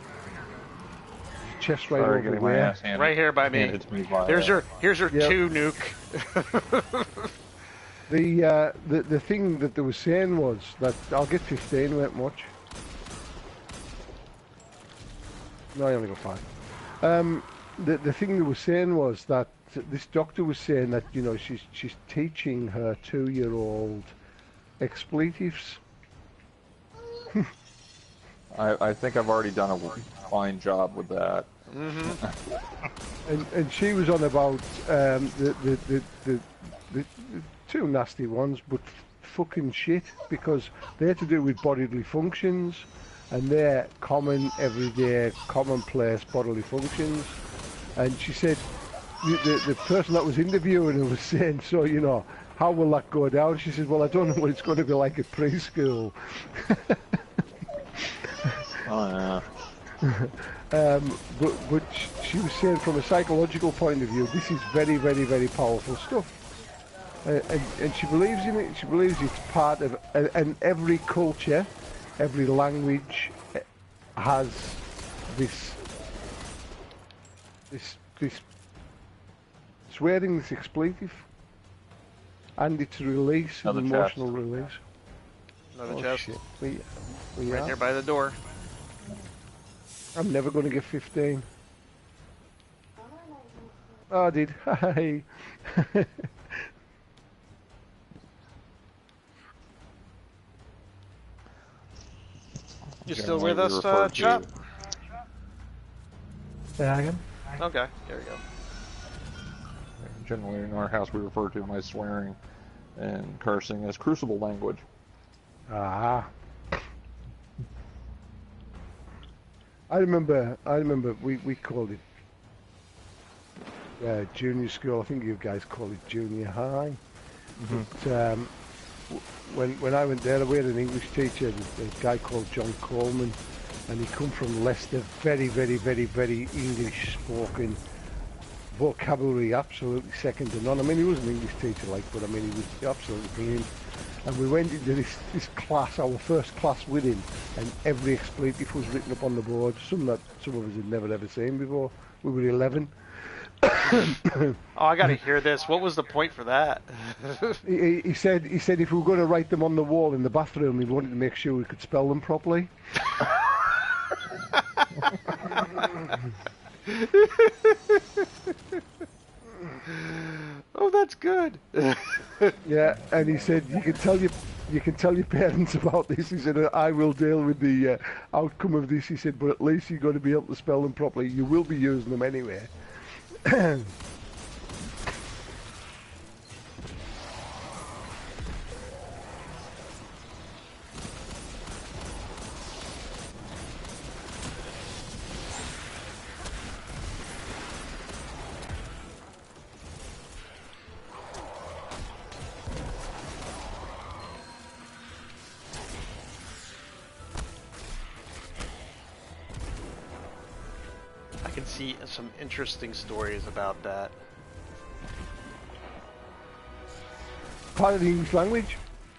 Chest right over there. Right here by me. Here's your two nuke. The thing that they were saying was that I'll get 15 won't much. No, I only got 5. The thing they were saying was that this doctor was saying that, you know, she's teaching her 2-year-old expletives. I think I've already done a fine job with that. Mm-hmm. and she was on about the 2 nasty ones, but fucking shit, because they're to do with bodily functions, and they're common, everyday, commonplace bodily functions. And she said, the person that was interviewing her was saying, so, you know, how will that go down? She said, well, I don't know what it's going to be like at preschool. Oh, yeah. But she was saying from a psychological point of view, this is very, very, very powerful stuff. And she believes in it. She believes it's part of, and every culture, every language has this swearing, this expletive, and it's a release, an emotional release. Another chest. Shit. Right here by the door. I'm never going to get 15. Oh, I did. Hey. You still with us, Chop? Say that again? Okay, there we go. Generally in our house we refer to my swearing and cursing as crucible language. Ah. I remember we called it junior school. I think you guys call it junior high. Mm-hmm. But when I went there, we had an English teacher, a guy called John Coleman, and he come from Leicester. Very, very, very, very English spoken. Vocabulary absolutely second to none. I mean, he was an English teacher, but I mean, he was absolutely brilliant. And we went into this class, our first class with him, and every expletive was written up on the board, some of us had never ever seen before. We were 11. Oh, I gotta hear this. What was the point for that? He said if we were going to write them on the wall in the bathroom, he wanted to make sure we could spell them properly. Oh, that's good. Yeah, and he said you can tell your parents about this. He said I will deal with the outcome of this. He said, but at least you've got to be able to spell them properly. You will be using them anyway. I can see some interesting stories about that. Part of the English language,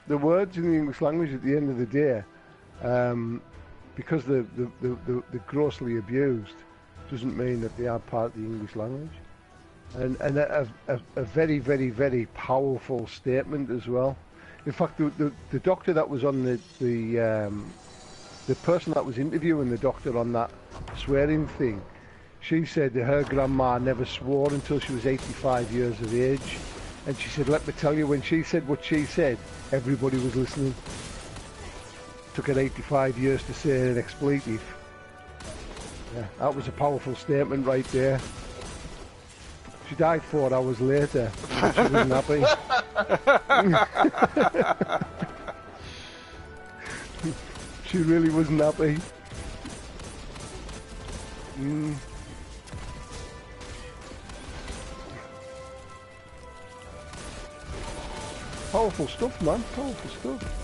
the words in the English language at the end of the day, because they're grossly abused, doesn't mean that they are part of the English language. And a very, very, very powerful statement as well. In fact, the doctor that was on the person that was interviewing the doctor on that swearing thing, she said that her grandma never swore until she was 85 years of age. And she said, let me tell you, when she said what she said, everybody was listening. Took her 85 years to say an expletive. Yeah, that was a powerful statement right there. She died 4 hours later. She wasn't happy. She really wasn't happy. Powerful stuff, man. Powerful stuff.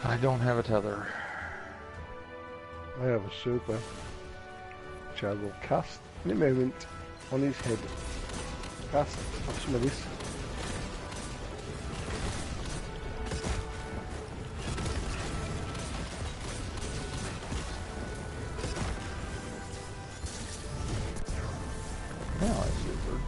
I don't have a tether. I have a super, which I will cast in a moment on his head. Cast, have some of this. Now I super.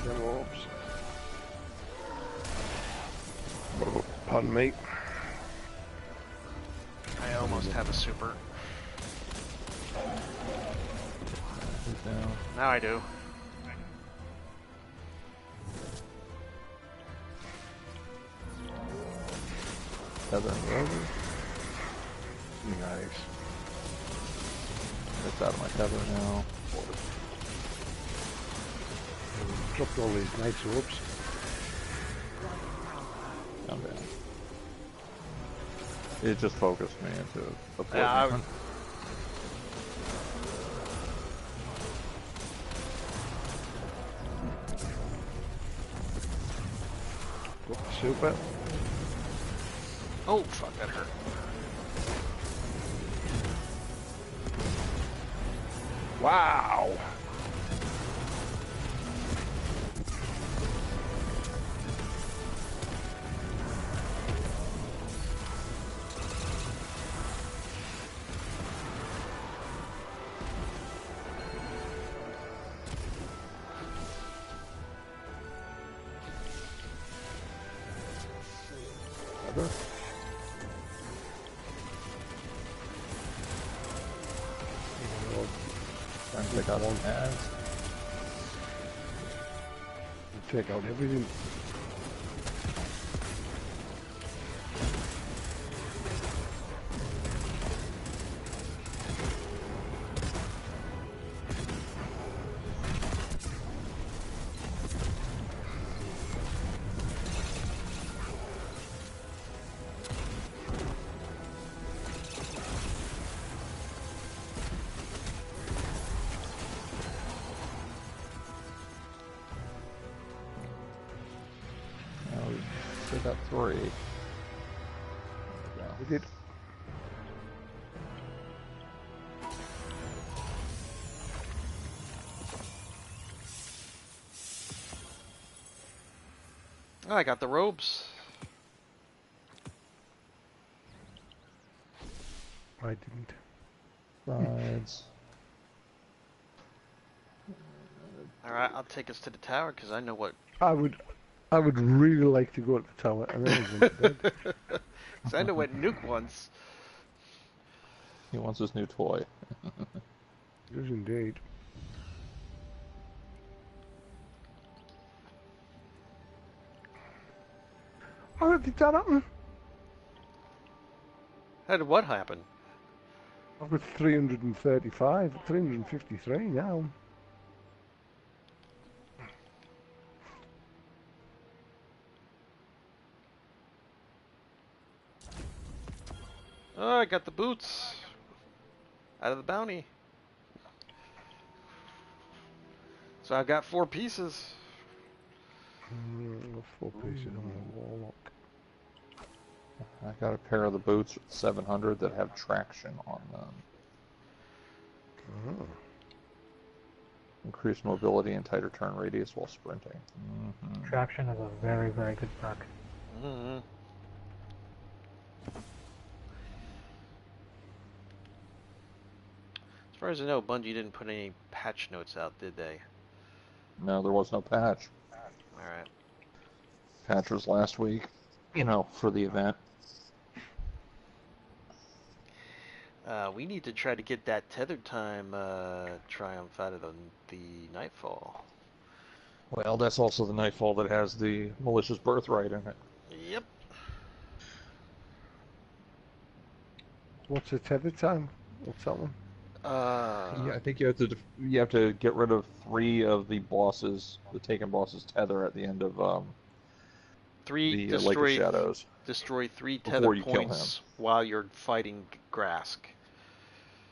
Them orbs. Oh, pardon me. I almost have a super. Now I do. Tether and rover. Nice. It's out of my tether now. Dropped all these nice orbs. Okay. It just focused me into the poison. Yeah, Got the super. oh, fuck, that hurt. Wow. Trying to take out one ads. Take out everything. got 3. There We did. Oh, I got the robes. I didn't. we go. Sides. Alright, I'll take us to the tower because I know what. I would really like to go to the tower and then he's in bed. Because I know what Nuke wants. He wants his new toy. Yes, indeed. How did that happen? How did what happen? I've got 335, 353 now. Oh, I got the boots. Out of the bounty. So I got 4 pieces. 4 pieces on the warlock. I got a pair of the boots with 700 that have traction on them. Oh. Increased mobility and tighter turn radius while sprinting. Traction is a very, very good perk. Mm-hmm. As far as I know, Bungie didn't put any patch notes out, did they? No, there was no patch. Alright. Patch was last week, you know, for the event. We need to try to get that tethered time triumph out of the Nightfall. Well, that's also the Nightfall that has the malicious birthright in it. Yep. What's the tether time? What's that one? Yeah, I think you have to get rid of 3 of the bosses, the taken bosses' tether at the end of the Lake of Shadows. Destroy 3 Before tether you kill points while you're fighting Grask.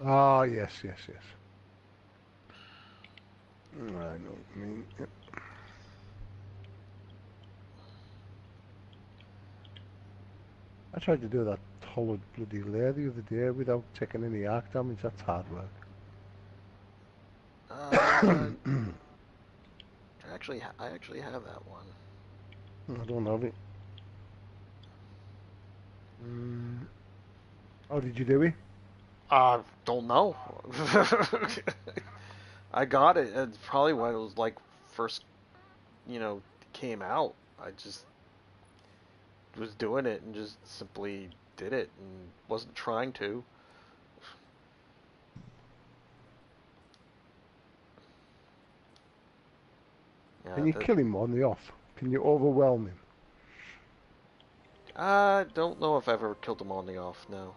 Oh, yes. I know what you mean. Yep. I tried to do that hollow bloody lair the other day without taking any arc damage. That's hard work. I actually have that one. I don't have it. How did you do it? Don't know. I got it. It's probably when it was like first, came out. I just was doing it and just simply did it and wasn't trying to. Yeah, Can you kill him on the off? Can you overwhelm him? I don't know if I've ever killed him on the off, no.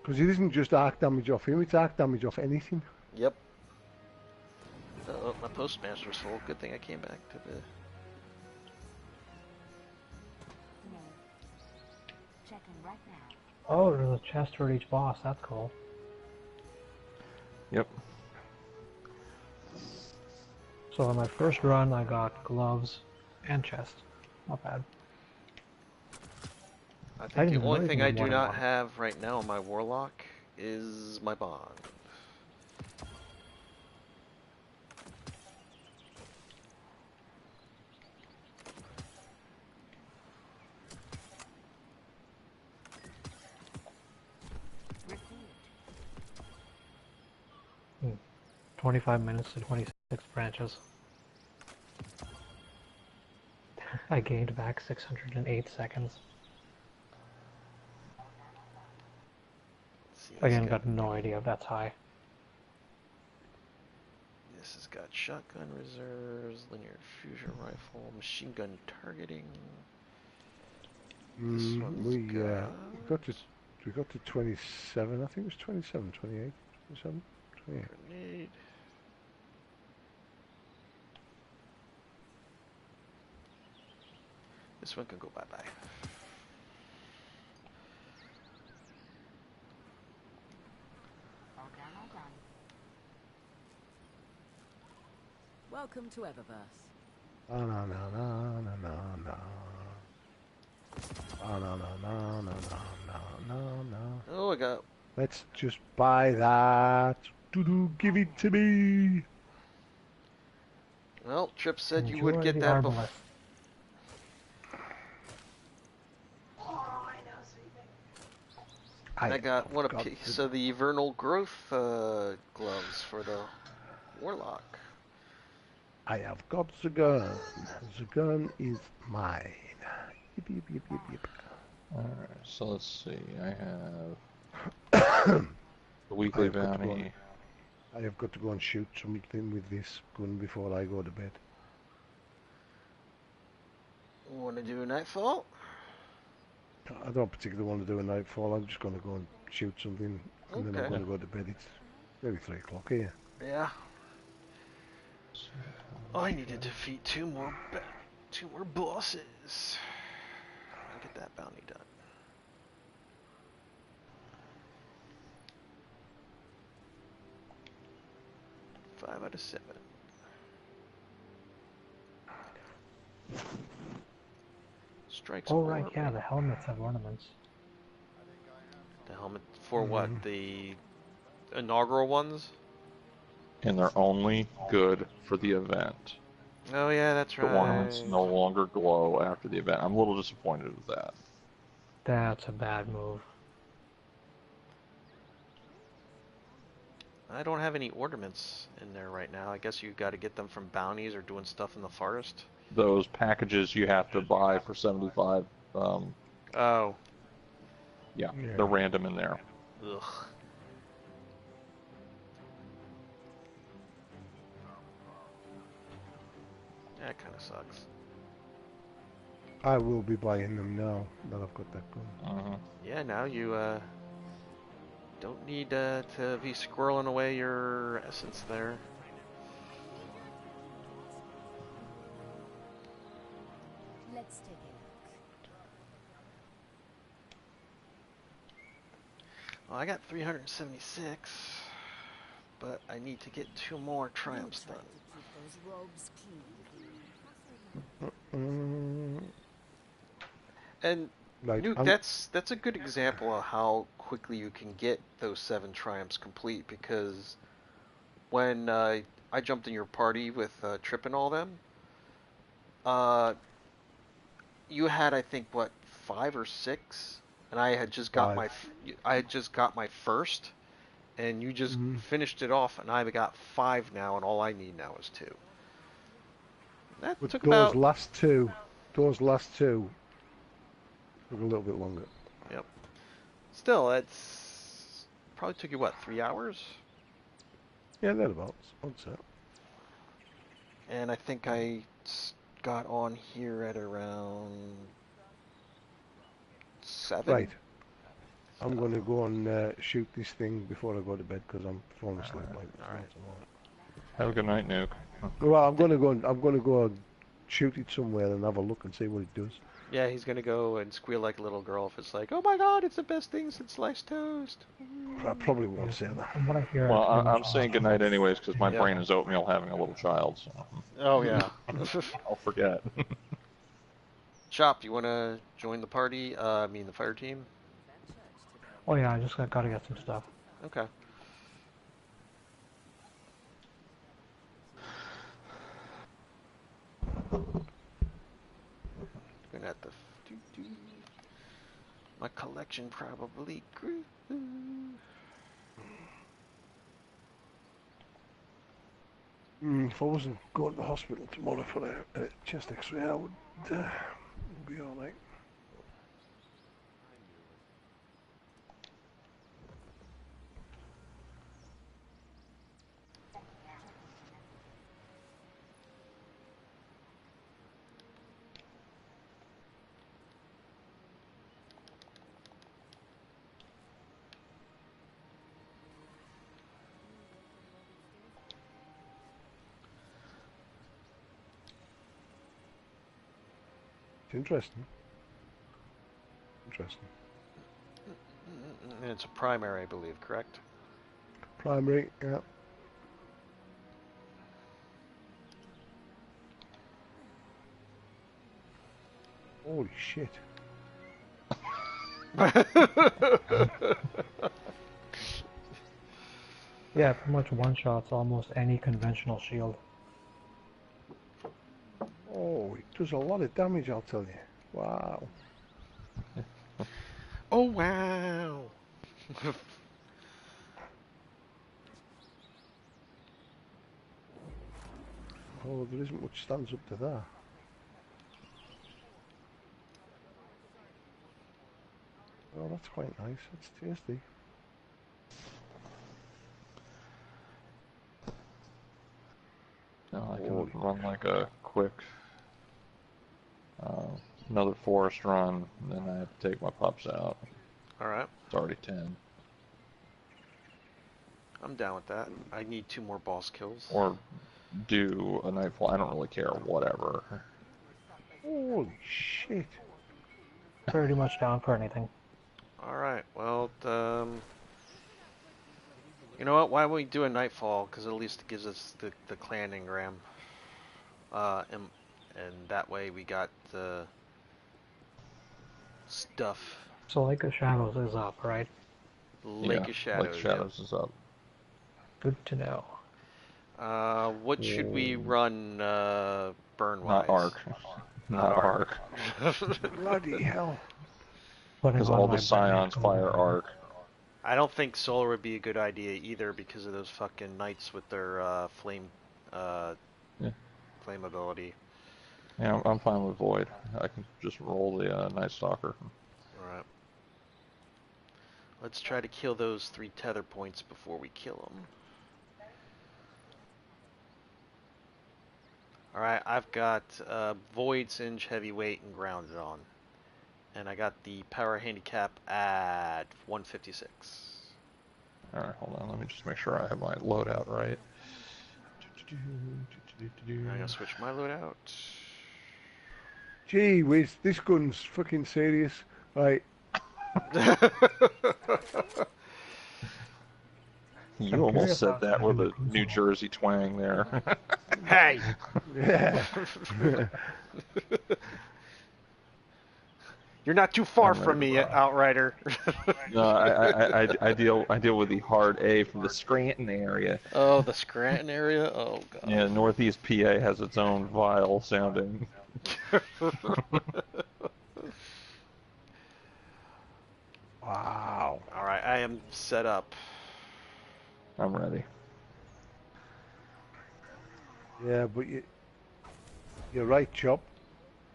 Because it isn't just arc damage off him, it's arc damage off anything. Yep. Oh, my postmaster's full. Good thing I came back to the... Checking right now. Oh, there's a chest for each boss. That's cool. Yep. So on my first run, I got gloves and chest. Not bad. I think the only thing I do not have right now on my Warlock is my bond. Received. 25 minutes to 26 branches. I gained back 608 seconds. Again, got no idea if that's high. This has got shotgun reserves, linear fusion rifle, machine gun targeting. This one's We got to 27, I think it was 27, 28, 27, 28. Grenade. This one can go bye-bye. All done. Welcome to Eververse. No. Oh, no, no, no, no, no, no, no, no. Oh, I got... Let's just buy that. Doo-doo, give it to me. Well, Trip said you would Enjoy get the that before... arbalest. Oh, I know, sweet thing. I got one a got piece to- of the vernal growth gloves for the warlock. I have got the gun. The gun is mine. Yip, yip, yip, yip, yip. Alright, so let's see. I have the I weekly have got to go bounty. I have got to go and shoot something with this gun before I go to bed. Want to do a nightfall? I don't particularly want to do a nightfall. I'm just going to go and shoot something, and then I'm Okay. going to go to bed. It's maybe 3 o'clock here. Yeah. I need to defeat two more bosses. I'll get that bounty done. Five out of 7. Strikes. Oh right, yeah, the helmets have ornaments. The helmet for what? The inaugural ones? And they're only good for the event. Oh yeah, that's The right. ornaments no longer glow after the event. I'm a little disappointed with that. That's a bad move. I don't have any ornaments in there right now. I guess you got to get them from bounties or doing stuff in the forest. Those packages you have to buy for 75. Oh. Yeah, Yeah. they're random in there. Ugh. That kind of sucks. I will be buying them now that I've got that gun. Yeah, now you don't need to be squirreling away your essence there. Let's take a look. Well, I got 376, but I need to get 2 more triumphs We'll done. try to keep those robes clean. And Right, Nuke, I'm- that's a good example of how quickly you can get those 7 triumphs complete, because when I jumped in your party with Trip and all them, you had, I think, what, 5 or 6, and I had just got my first, and you just finished it off, and I've got 5 now, and all I need now is 2. That But took those about... last two took a little bit longer. Yep. Still, it's probably took you what, 3 hours? Yeah, thereabouts. I'd say. And I think I got on here at around 7. Right. I'm going to go and shoot this thing before I go to bed because I'm falling asleep. All right. Have a good night, Nuke. Well, I'm going to go and shoot it somewhere and have a look and see what it does. Yeah, he's gonna go and squeal like a little girl if it's like, oh my god, it's the best thing since sliced toast. I probably won't say that. From what I hear, Well, it's pretty I'm much saying good night anyways because my Yep. brain is oatmeal having a little child. So Oh yeah. I'll forget. Chop, you wanna join the party? The fire team? Oh yeah, I just gotta get some stuff. Okay. Gonna have to my collection probably grew. If I wasn't going to the hospital tomorrow for a chest X-ray, I would be all right. It's interesting. Interesting. And it's a primary, I believe, correct? Primary, yeah. Holy shit. Yeah, pretty much one-shots almost any conventional shield. Oh, it does a lot of damage, I'll tell you. Wow. Oh wow! Oh, there isn't much stands up to that. Oh, that's quite nice. That's tasty. No, I can Holy run like a quick, another forest run, and then I have to take my pups out. Alright, It's already 10. I'm down with that. I need 2 more boss kills. Or do a nightfall. I don't really care. Whatever. Holy shit. Pretty much down for anything. Alright, well, you know what? Why don't we do a nightfall? Because at least it gives us the clan engram. And that way we got the stuff. So Lake of Shadows is up, right? Lake Yeah, of Shadows. Lake of Shadows is up. Good to know. What should we run burn-wise? Not Arc. Not Arc. Bloody hell. Putting Because on all my the Scions Batman fire coat. Arc. I don't think solar would be a good idea either because of those fucking knights with their flame ability. Yeah, I'm fine with Void. I can just roll the Night Stalker. Alright. Let's try to kill those 3 tether points before we kill them. Alright, I've got Void, Singe, Heavyweight, and Grounded on. And I got the power handicap at 156. Alright, hold on. Let me just make sure I have my loadout right. I'm gonna switch my loadout. Gee whiz, this gun's fucking serious. Right. You I'm almost curious said how that it's with gonna a be crucial. New Jersey twang there. Hey! Yeah. You're not too far I'm from ready me, Outrider. No, I deal with the hard A from the Scranton area. Oh, the Scranton area? Oh, God. Yeah, Northeast PA has its own vile sounding. Wow. Alright, I am set up. I'm ready. Yeah, but you're right, Chop.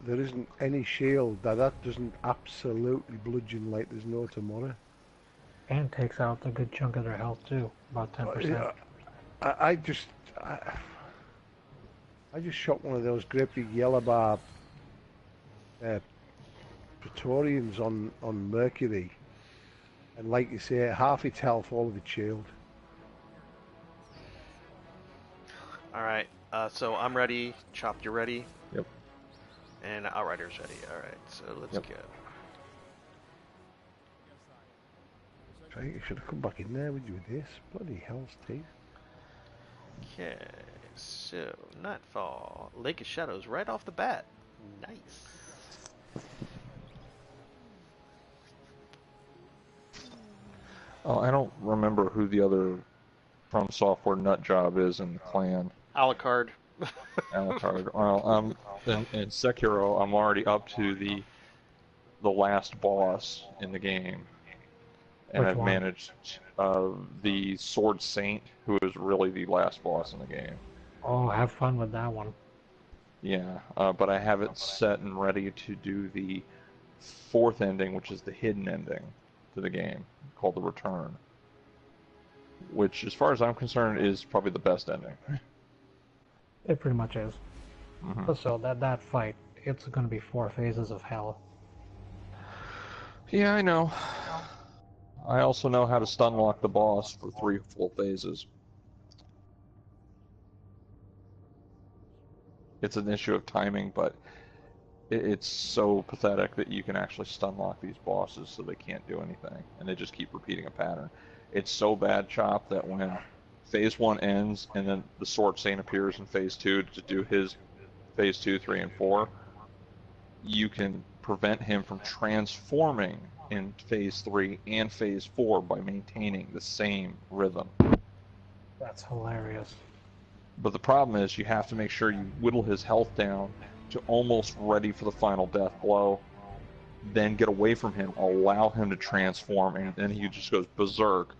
There isn't any shield that doesn't absolutely bludgeon like there's no tomorrow. And takes out a good chunk of their health too, about 10%. Yeah, I just shot one of those great big yellow bar Praetorians on Mercury, and like you say, half its health, all of its shield. Alright, so I'm ready. Chop, you ready? Yep. And Outrider's ready. Alright, so let's Yep. go. Right, you should have come back in there with you with this. Bloody hell's teeth. Okay, so Nightfall. Lake of Shadows right off the bat. Nice. Oh, I don't remember who the other From Software nut job is in the clan. Alucard. Alucard. Well, in Sekiro, I'm already up to the last boss in the game, and Which I've one? managed the Sword Saint, who is really the last boss in the game. Oh, have fun with that one. Yeah, but I have it set and ready to do the 4th ending, which is the hidden ending to the game, called the Return, which, as far as I'm concerned, is probably the best ending. It pretty much is. Mm-hmm. But so that fight, it's going to be 4 phases of hell. Yeah, I know. I also know how to stun lock the boss for 3 full phases. It's an issue of timing, but it's so pathetic that you can actually stun lock these bosses so they can't do anything, and they just keep repeating a pattern. It's so bad, Chop, that when Phase 1 ends and then the Sword Saint appears in Phase 2 to do his Phase 2, 3, and 4, you can prevent him from transforming in Phase 3 and Phase 4 by maintaining the same rhythm. That's hilarious. But the problem is you have to make sure you whittle his health down to almost ready for the final death blow, then get away from him, allow him to transform, and then he just goes berserk,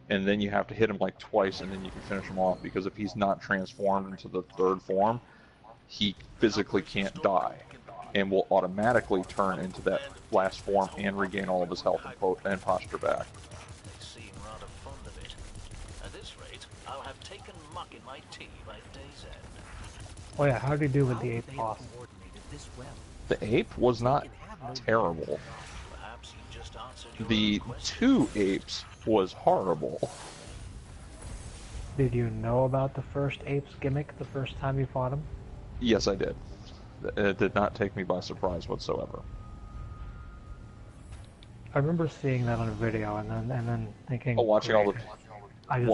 and then you have to hit him like twice, and then you can finish him off, because if he's not transformed into the third form, he physically can't die, and will automatically turn into that last form and regain all of his health and posture back. They seem rather fond of it. At this rate, I'll have taken muck in my tea by day's end. Oh yeah, how did you do with the ape boss? The ape was not terrible. Perhaps you just answered your The own question. 2 apes was horrible. Did you know about the first ape's gimmick the first time you fought him? Yes, I did. It did not take me by surprise whatsoever. I remember seeing that on a video and then thinking, Watching all the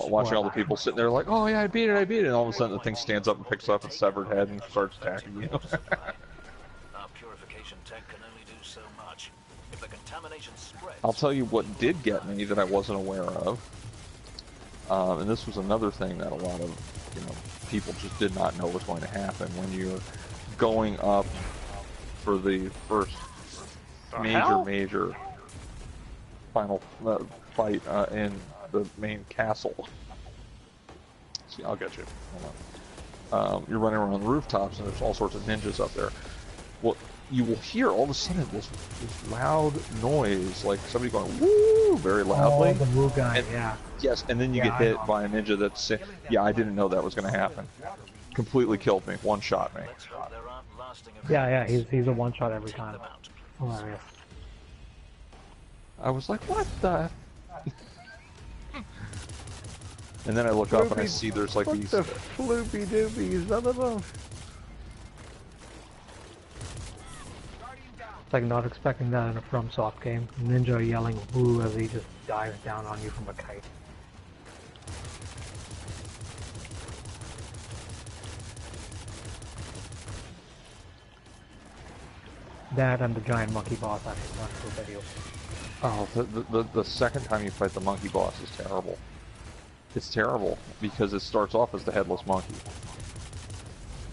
watching people sitting there like, oh yeah, I beat it, and all of a sudden the thing stands up and picks up its severed head and starts attacking you. Our purification tech can only do so much. If the contamination spreads... I'll tell you what did get me that I wasn't aware of, and this was another thing that a lot of people just did not know was going to happen when you're going up for the first major final fight in the main castle. See, I'll get you. Hold on. You're running around the rooftops and there's all sorts of ninjas up there. Well, you will hear all of a sudden this loud noise, like somebody going woo very loudly. Oh, the woo guy, and, yeah. Yes, and then you get hit by a ninja that's yeah, I didn't know that was going to happen. Completely killed me, one-shot me. Yeah, he's a one-shot every time. Hilarious. I was like, what the? And then I look up and I see there's like these... What the floopy doopy is that about? It's like not expecting that in a FromSoft game. Ninja yelling woo as he just dives down on you from a kite. That and the giant monkey boss I can run through video. Oh, the second time you fight the monkey boss is terrible. It's terrible because it starts off as the headless monkey.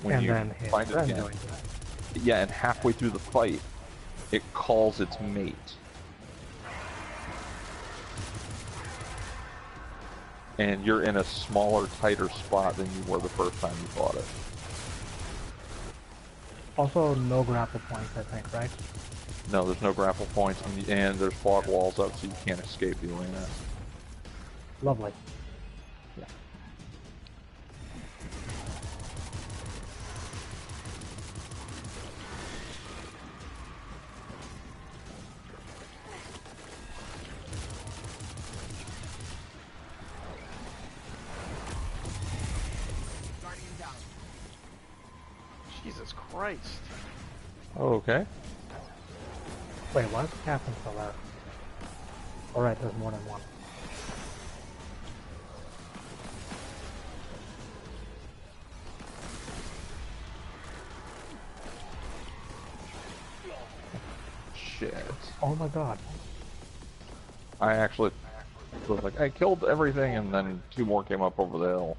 When And you then his find it friend again, joins it. yeah, and halfway through the fight, it calls its mate. And you're in a smaller, tighter spot than you were the first time you fought it. Also, no grapple points, I think, right? No, there's no grapple points, and there's fog walls up, so you can't escape the arena. Lovely. Yeah. Jesus Christ. Okay. Wait, what happened to that? Alright, there's more than one. Shit. Oh my god. I actually was like, I killed everything, and then 2 more came up over the hill.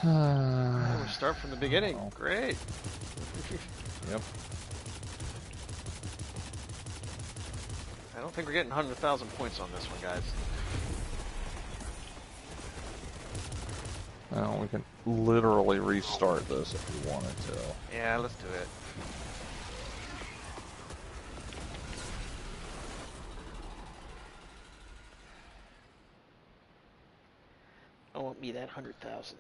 Oh, we start from the beginning. Great. Yep. I don't think we're getting 100,000 points on this one, guys. Well, we can literally restart this if we wanted to. Yeah, let's do it. I won't be that 100,000.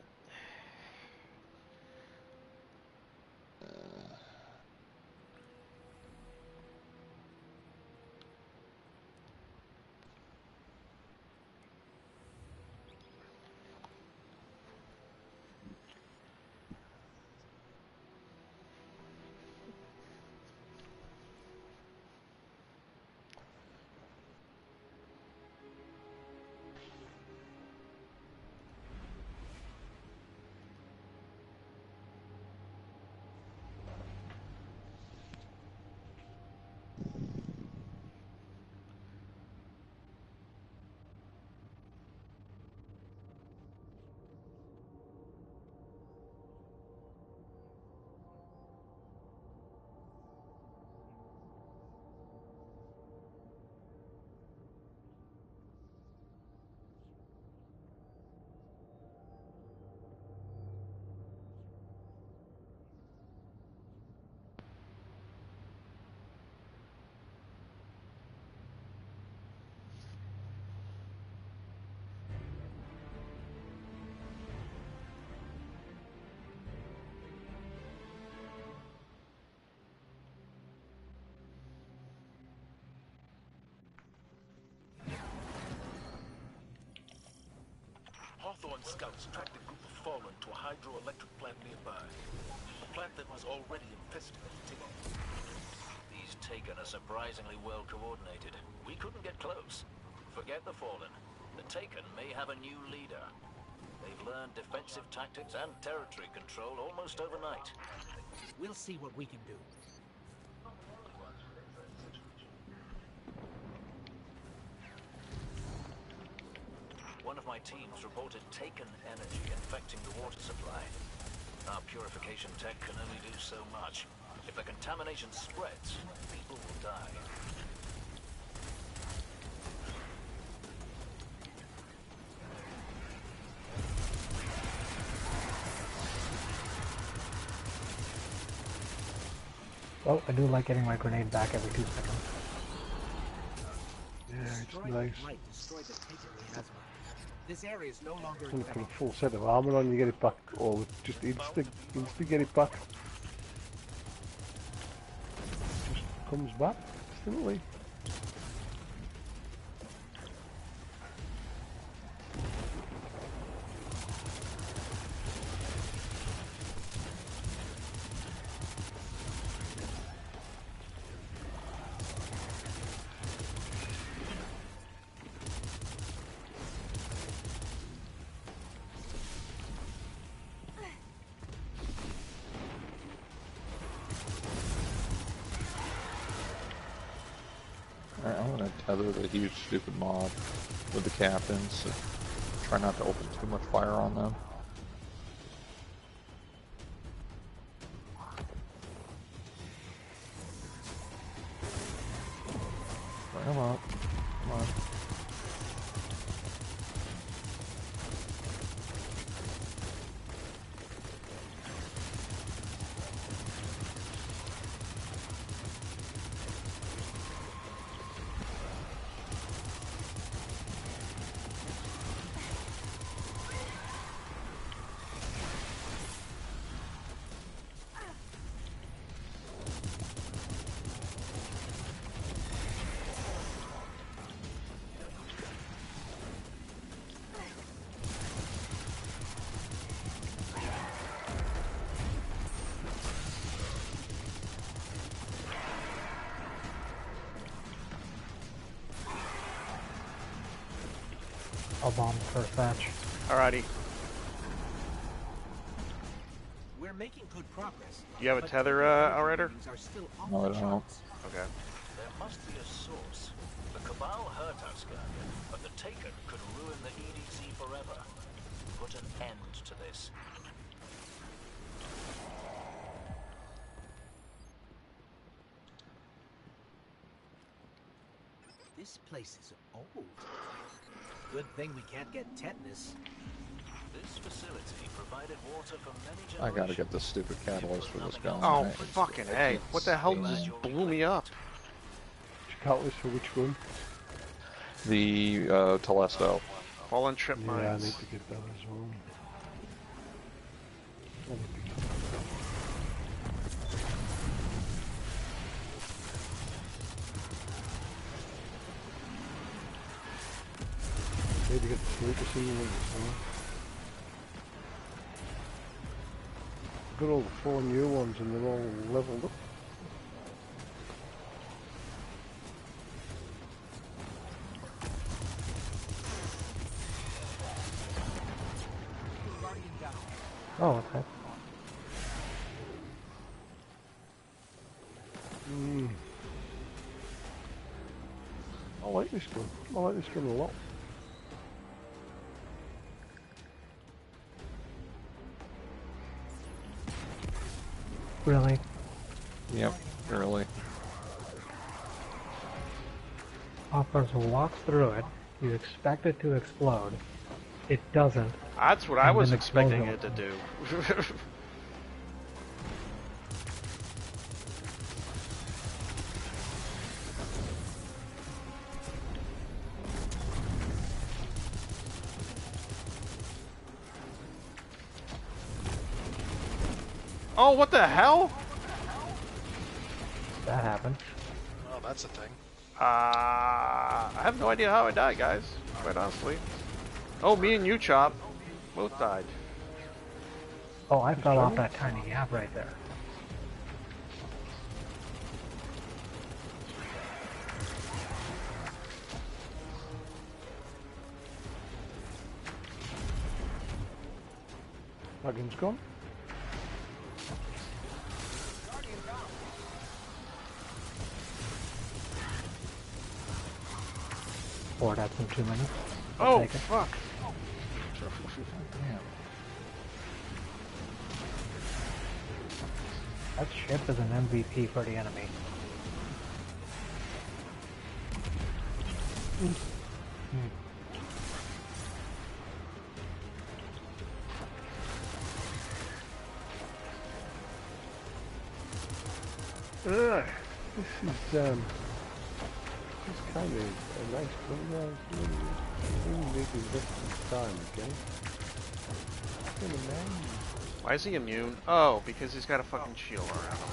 One scouts tracked a group of fallen to a hydroelectric plant nearby. A plant that was already infested with Taken. These Taken are surprisingly well coordinated. We couldn't get close. Forget the fallen. The Taken may have a new leader. They've learned defensive tactics and territory control almost overnight. We'll see what we can do. One of my teams reported Taken energy infecting the water supply. Our purification tech can only do so much. If the contamination spreads, people will die. Well, I do like getting my grenade back every 2 seconds. Yeah, it's Destroy nice. the light, destroy the Taken we have. This area is no longer When you put a infected. full set of armor on, you get it back, or just insta get it back. Just comes back instantly. Alright, I'm gonna tether the huge stupid mob with the captains. So try not to open too much fire on them. Come on. Come on. I'll bomb the first batch. Alrighty. We're making good progress. You have a but tether, the outrider? readings are still off No, I the don't. charts. Okay. There must be a source. The Cabal hurt us, Guardian, but the Taken could ruin the EDZ forever. Put an end to this. This place is old. Good thing we can't get tetanus. This facility provided water for many I generations. gotta get this stupid catalyst for this gun. Oh, right? fucking A. What the hell just blew me up? Catalyst for which one? The Telesto. Fallen trip Yeah, I mines. need to get that as well. I need to get Need to get the sneaker season as well. Got all the 4 new ones and they're all leveled up. Guardian down. Oh, okay. I like this gun. I like this gun a lot. Really? Yep, really. Person walks through it, you expect it to explode, it doesn't. That's what I And was then expecting explosion. it to do. Oh, what the hell? That happened. Oh, that's a thing. I have no idea how I died, guys. Quite honestly. Oh, me and you, Chop. Both died. Oh, I fell off that tiny gap right there. Wagon's gone. Or that's in 2 minutes. Oh, Take it. fuck. Damn. That ship is an MVP for the enemy. This is kind of a nice one. Really making this time, okay? Kind of nice. Why is he immune? Oh, because he's got a fucking shield around him.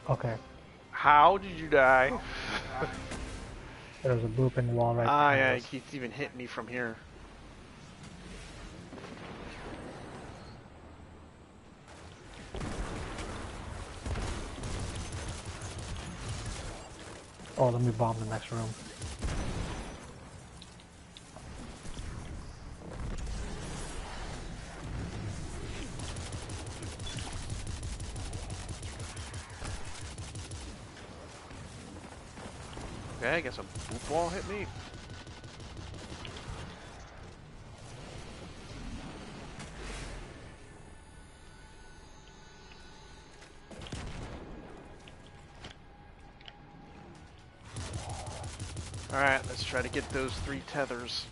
Okay. How did you die? There's a boop in the wall right Ah, behind yeah, he us. keeps even hitting me from here. Oh, let me bomb the next room. Okay, I guess a boop wall hit me. Alright, let's try to get those 3 tethers.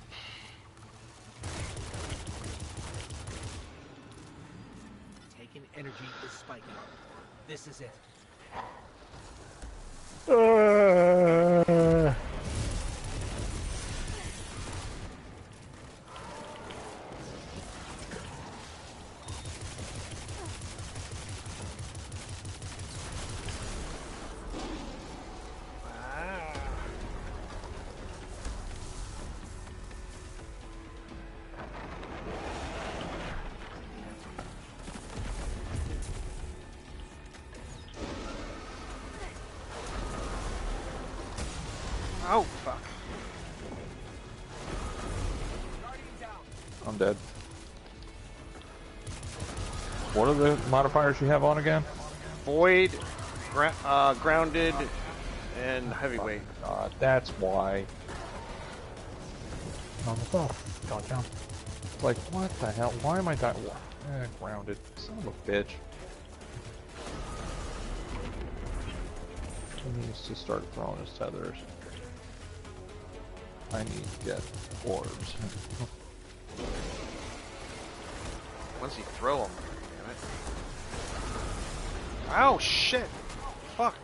Taking energy is spiking. This is it. Oh, fuck. I'm dead. What are the modifiers you have on again? Void, grounded, and heavyweight. That's why. Normal self. Don't jump. It's like, what the hell? Why am I dying? Grounded. Son of a bitch. He needs to start throwing his tethers. I need to get orbs. Once you throw them, damn it. Oh, shit! Fuck.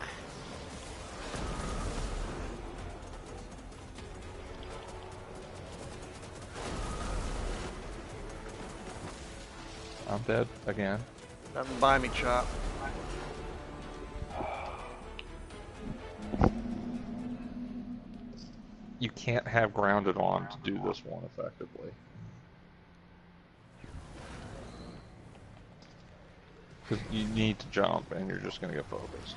I'm dead again. Nothing by me, Chop. You can't have grounded on to do this one effectively. Because you need to jump, and you're just going to get focused.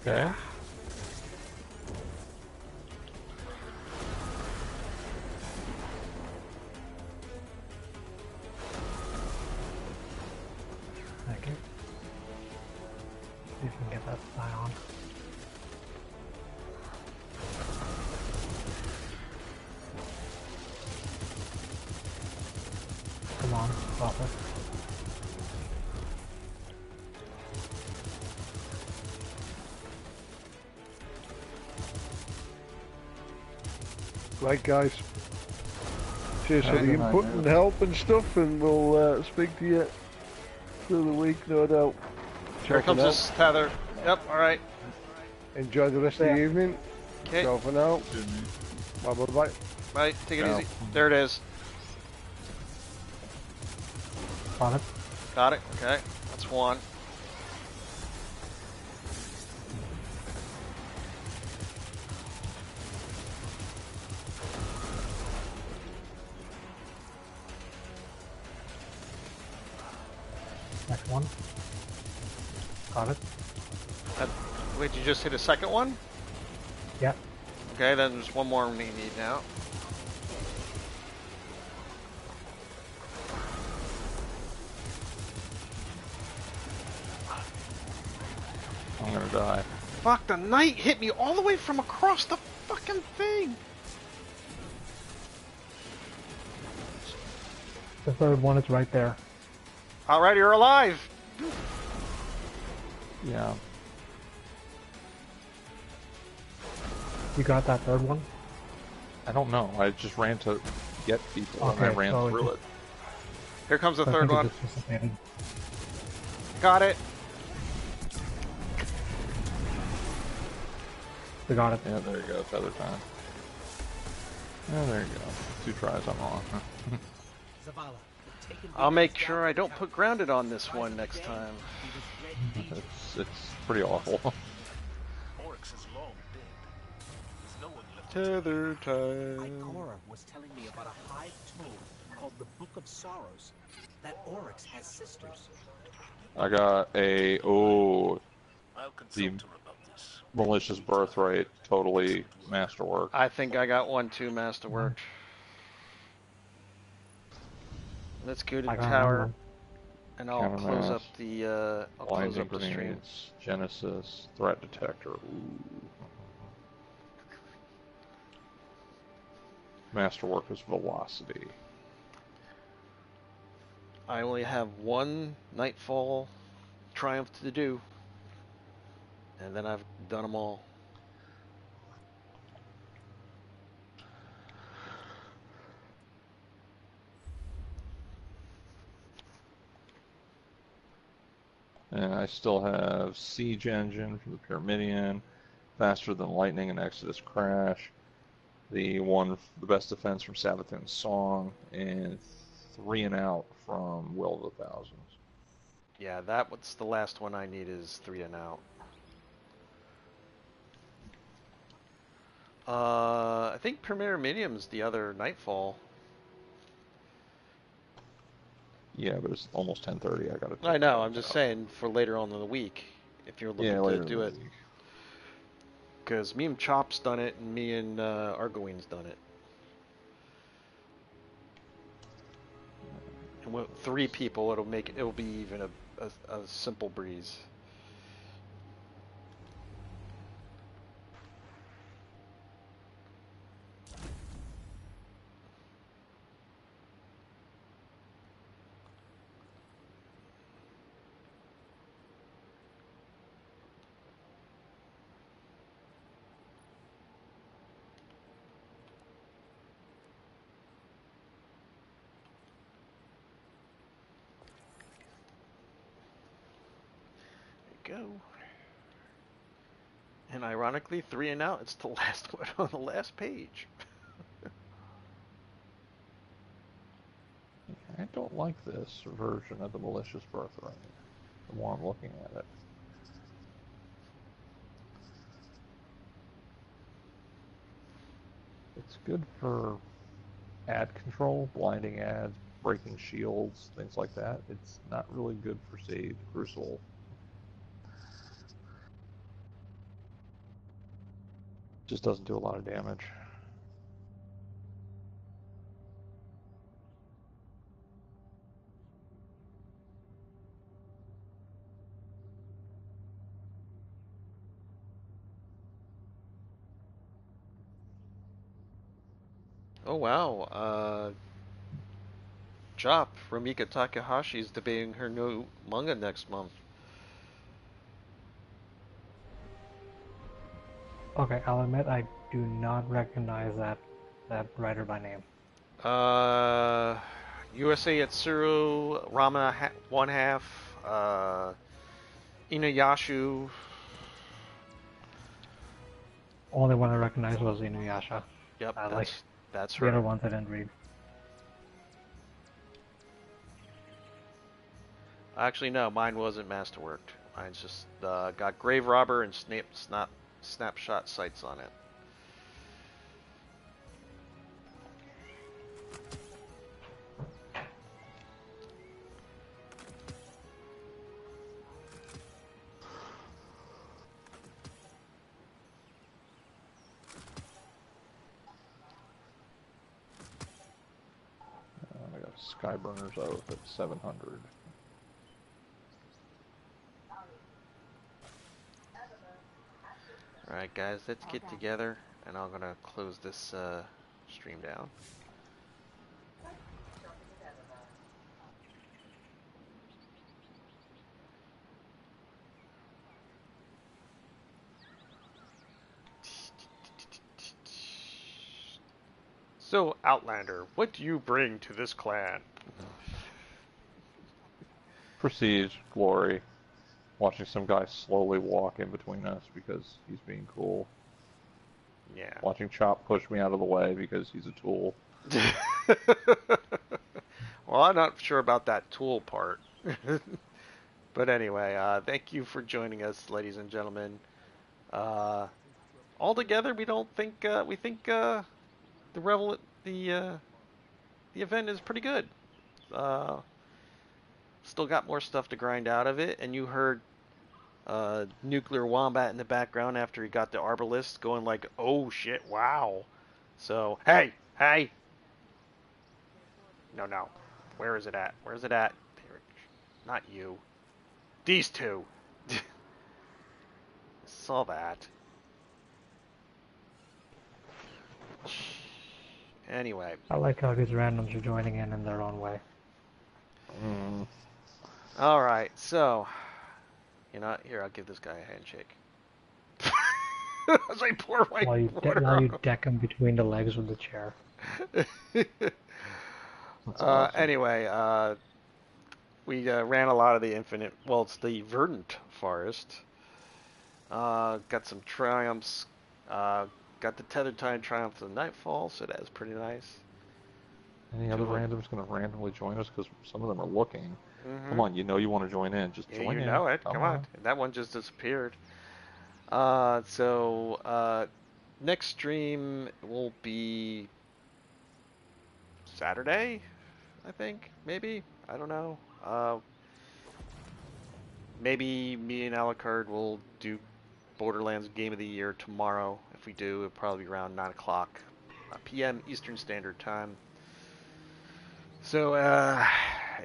Okay. Thank you. See if we can get that fly on. Come on, stop it. Right, guys. Cheers for Have a the good night, input man. and help and stuff, and we'll speak to you through the week, no doubt. Here Ciao for comes now. this tether. Yep, alright. Enjoy the rest of the evening. Okay. Ciao for now. Bye bye bye. Bye, take it Ciao. easy. There it is. Got it. Got it, okay. That's one. Next one. Got it. That, wait, you just hit a second one? Yeah. Okay, then there's one more we need now. I'm gonna die. Fuck, the knight hit me all the way from across the fucking thing! The third one is right there. Alright, you're alive! Yeah. You got that third one? I don't know. I just ran to get people, and I Okay, ran so through it it. Here comes the I third think it one. just dissipated. Got it. We got it. Yeah, there you go. It's other time. Yeah, there you go. 2 tries, I'm on. Zavala, taken I'll Vivian's make down sure to I the don't tower. put grounded on this Rise one of the next day, time. he was red angel. It's pretty awful. Oryx is long dead. There's no one left to Tether time. Ikora was telling me about a hive tome called the Book of Sorrows. That Oryx has sisters. I got a I'll consult the her about this. malicious birthright, totally masterwork. I think I got one too, Masterwork. Let's go to the I got tower, one. and I'll Countermass, close up the blinding stream. grenades, Genesis, threat detector. Ooh. Masterwork is velocity. I only have one Nightfall Triumph to do, and then I've done them all. And I still have Siege Engine from the Pyramidion, Faster Than Lightning and Exodus Crash, the best defense from Savathun's Song, and 3 and Out from Will of the Thousands. Yeah, that was the last one I need is 3 and Out. I think Pyramidium's the other Nightfall. Yeah, but it's almost 10:30. I gotta. I know. I'm just saying for later on in the week, if you're looking later to do in it, the week. because me and Chop's done it, and me and Argoine's done it. And with 3 people, it'll be even a simple breeze. go. And ironically, 3 and out, it's the last one on the last page. I don't like this version of the malicious birthright. The more I'm looking at it. It's good for ad control, blinding ads, breaking shields, things like that. It's not really good for, say, Crucible. Just doesn't do a lot of damage. Oh wow, Chop, Rumika Takahashi is debuting her new manga next month. Okay, I'll admit I do not recognize that writer by name. USA Yatsuru, Rama one half, Inuyasha. Only one I recognized was Inuyasha. Yep, Like that's the other her. ones I didn't read. Actually, no, mine wasn't masterworked. Mine's just got Grave Robber and snapshot sights on it. I got Skyburner's Oath at 700. Alright guys, let's get together and I'm gonna close this stream down. So, Outlander, what do you bring to this clan? Prestige, glory. Watching some guy slowly walk in between us because he's being cool. Yeah. Watching Chop push me out of the way because he's a tool. Well, I'm not sure about that tool part. But anyway, thank you for joining us, ladies and gentlemen. Altogether, we think the event is pretty good. Still got more stuff to grind out of it, and you heard Nuclear Wombat in the background after he got the Arbalist going like, oh shit, wow. So, hey! No. Where is it at? Where's it at? Not you. These two. Saw that. Anyway. I like how these randoms are joining in their own way. Alright, so... You know, here, I'll give this guy a handshake. As I pour white water while you deck him between the legs with the chair. Awesome. Anyway, we ran a lot of the Infinite... Well, it's the Verdant Forest. Got some Triumphs. Got the Tethered Time Triumph of Nightfall, so that was pretty nice. Any other randoms going to randomly join us? Because some of them are looking. Come on, you know you want to join in. Just join in. You know it. Come on. That one just disappeared. Next stream will be Saturday, I think. Maybe. I don't know. Maybe me and Alucard will do Borderlands Game of the Year tomorrow. If we do, it'll probably be around 9 o'clock p.m. Eastern Standard Time. So,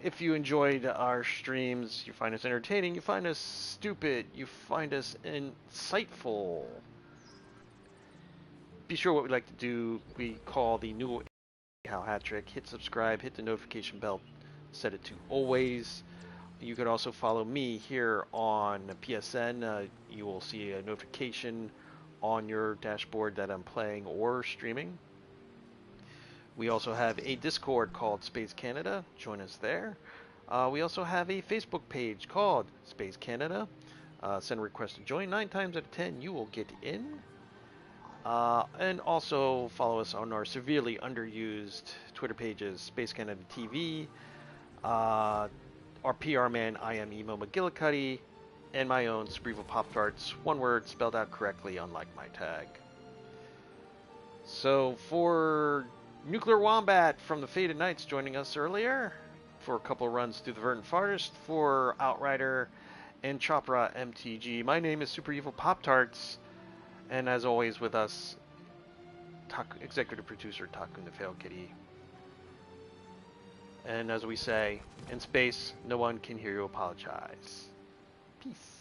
if you enjoyed our streams, you find us entertaining, you find us stupid, you find us insightful, be sure what we like to do, we call the new hat trick. Hit subscribe, hit the notification bell, set it to always. You could also follow me here on PSN. You will see a notification on your dashboard that I'm playing or streaming. We also have a Discord called Space Canada. Join us there. We also have a Facebook page called Space Canada. Send a request to join. 9 times out of 10, you will get in. And also follow us on our severely underused Twitter pages, Space Canada TV, our PR man, I am Emo McGillicuddy, and my own Spreevil Pop Tarts, one word spelled out correctly, unlike my tag. So for Nuclear Wombat from the Faded Knights joining us earlier for a couple of runs through the Verdant Forest, for Outrider and Chopra MTG, my name is Super Evil Pop Tarts, and as always with us, executive producer Takun the Fail Kitty. And as we say, in space, no one can hear you apologize. Peace.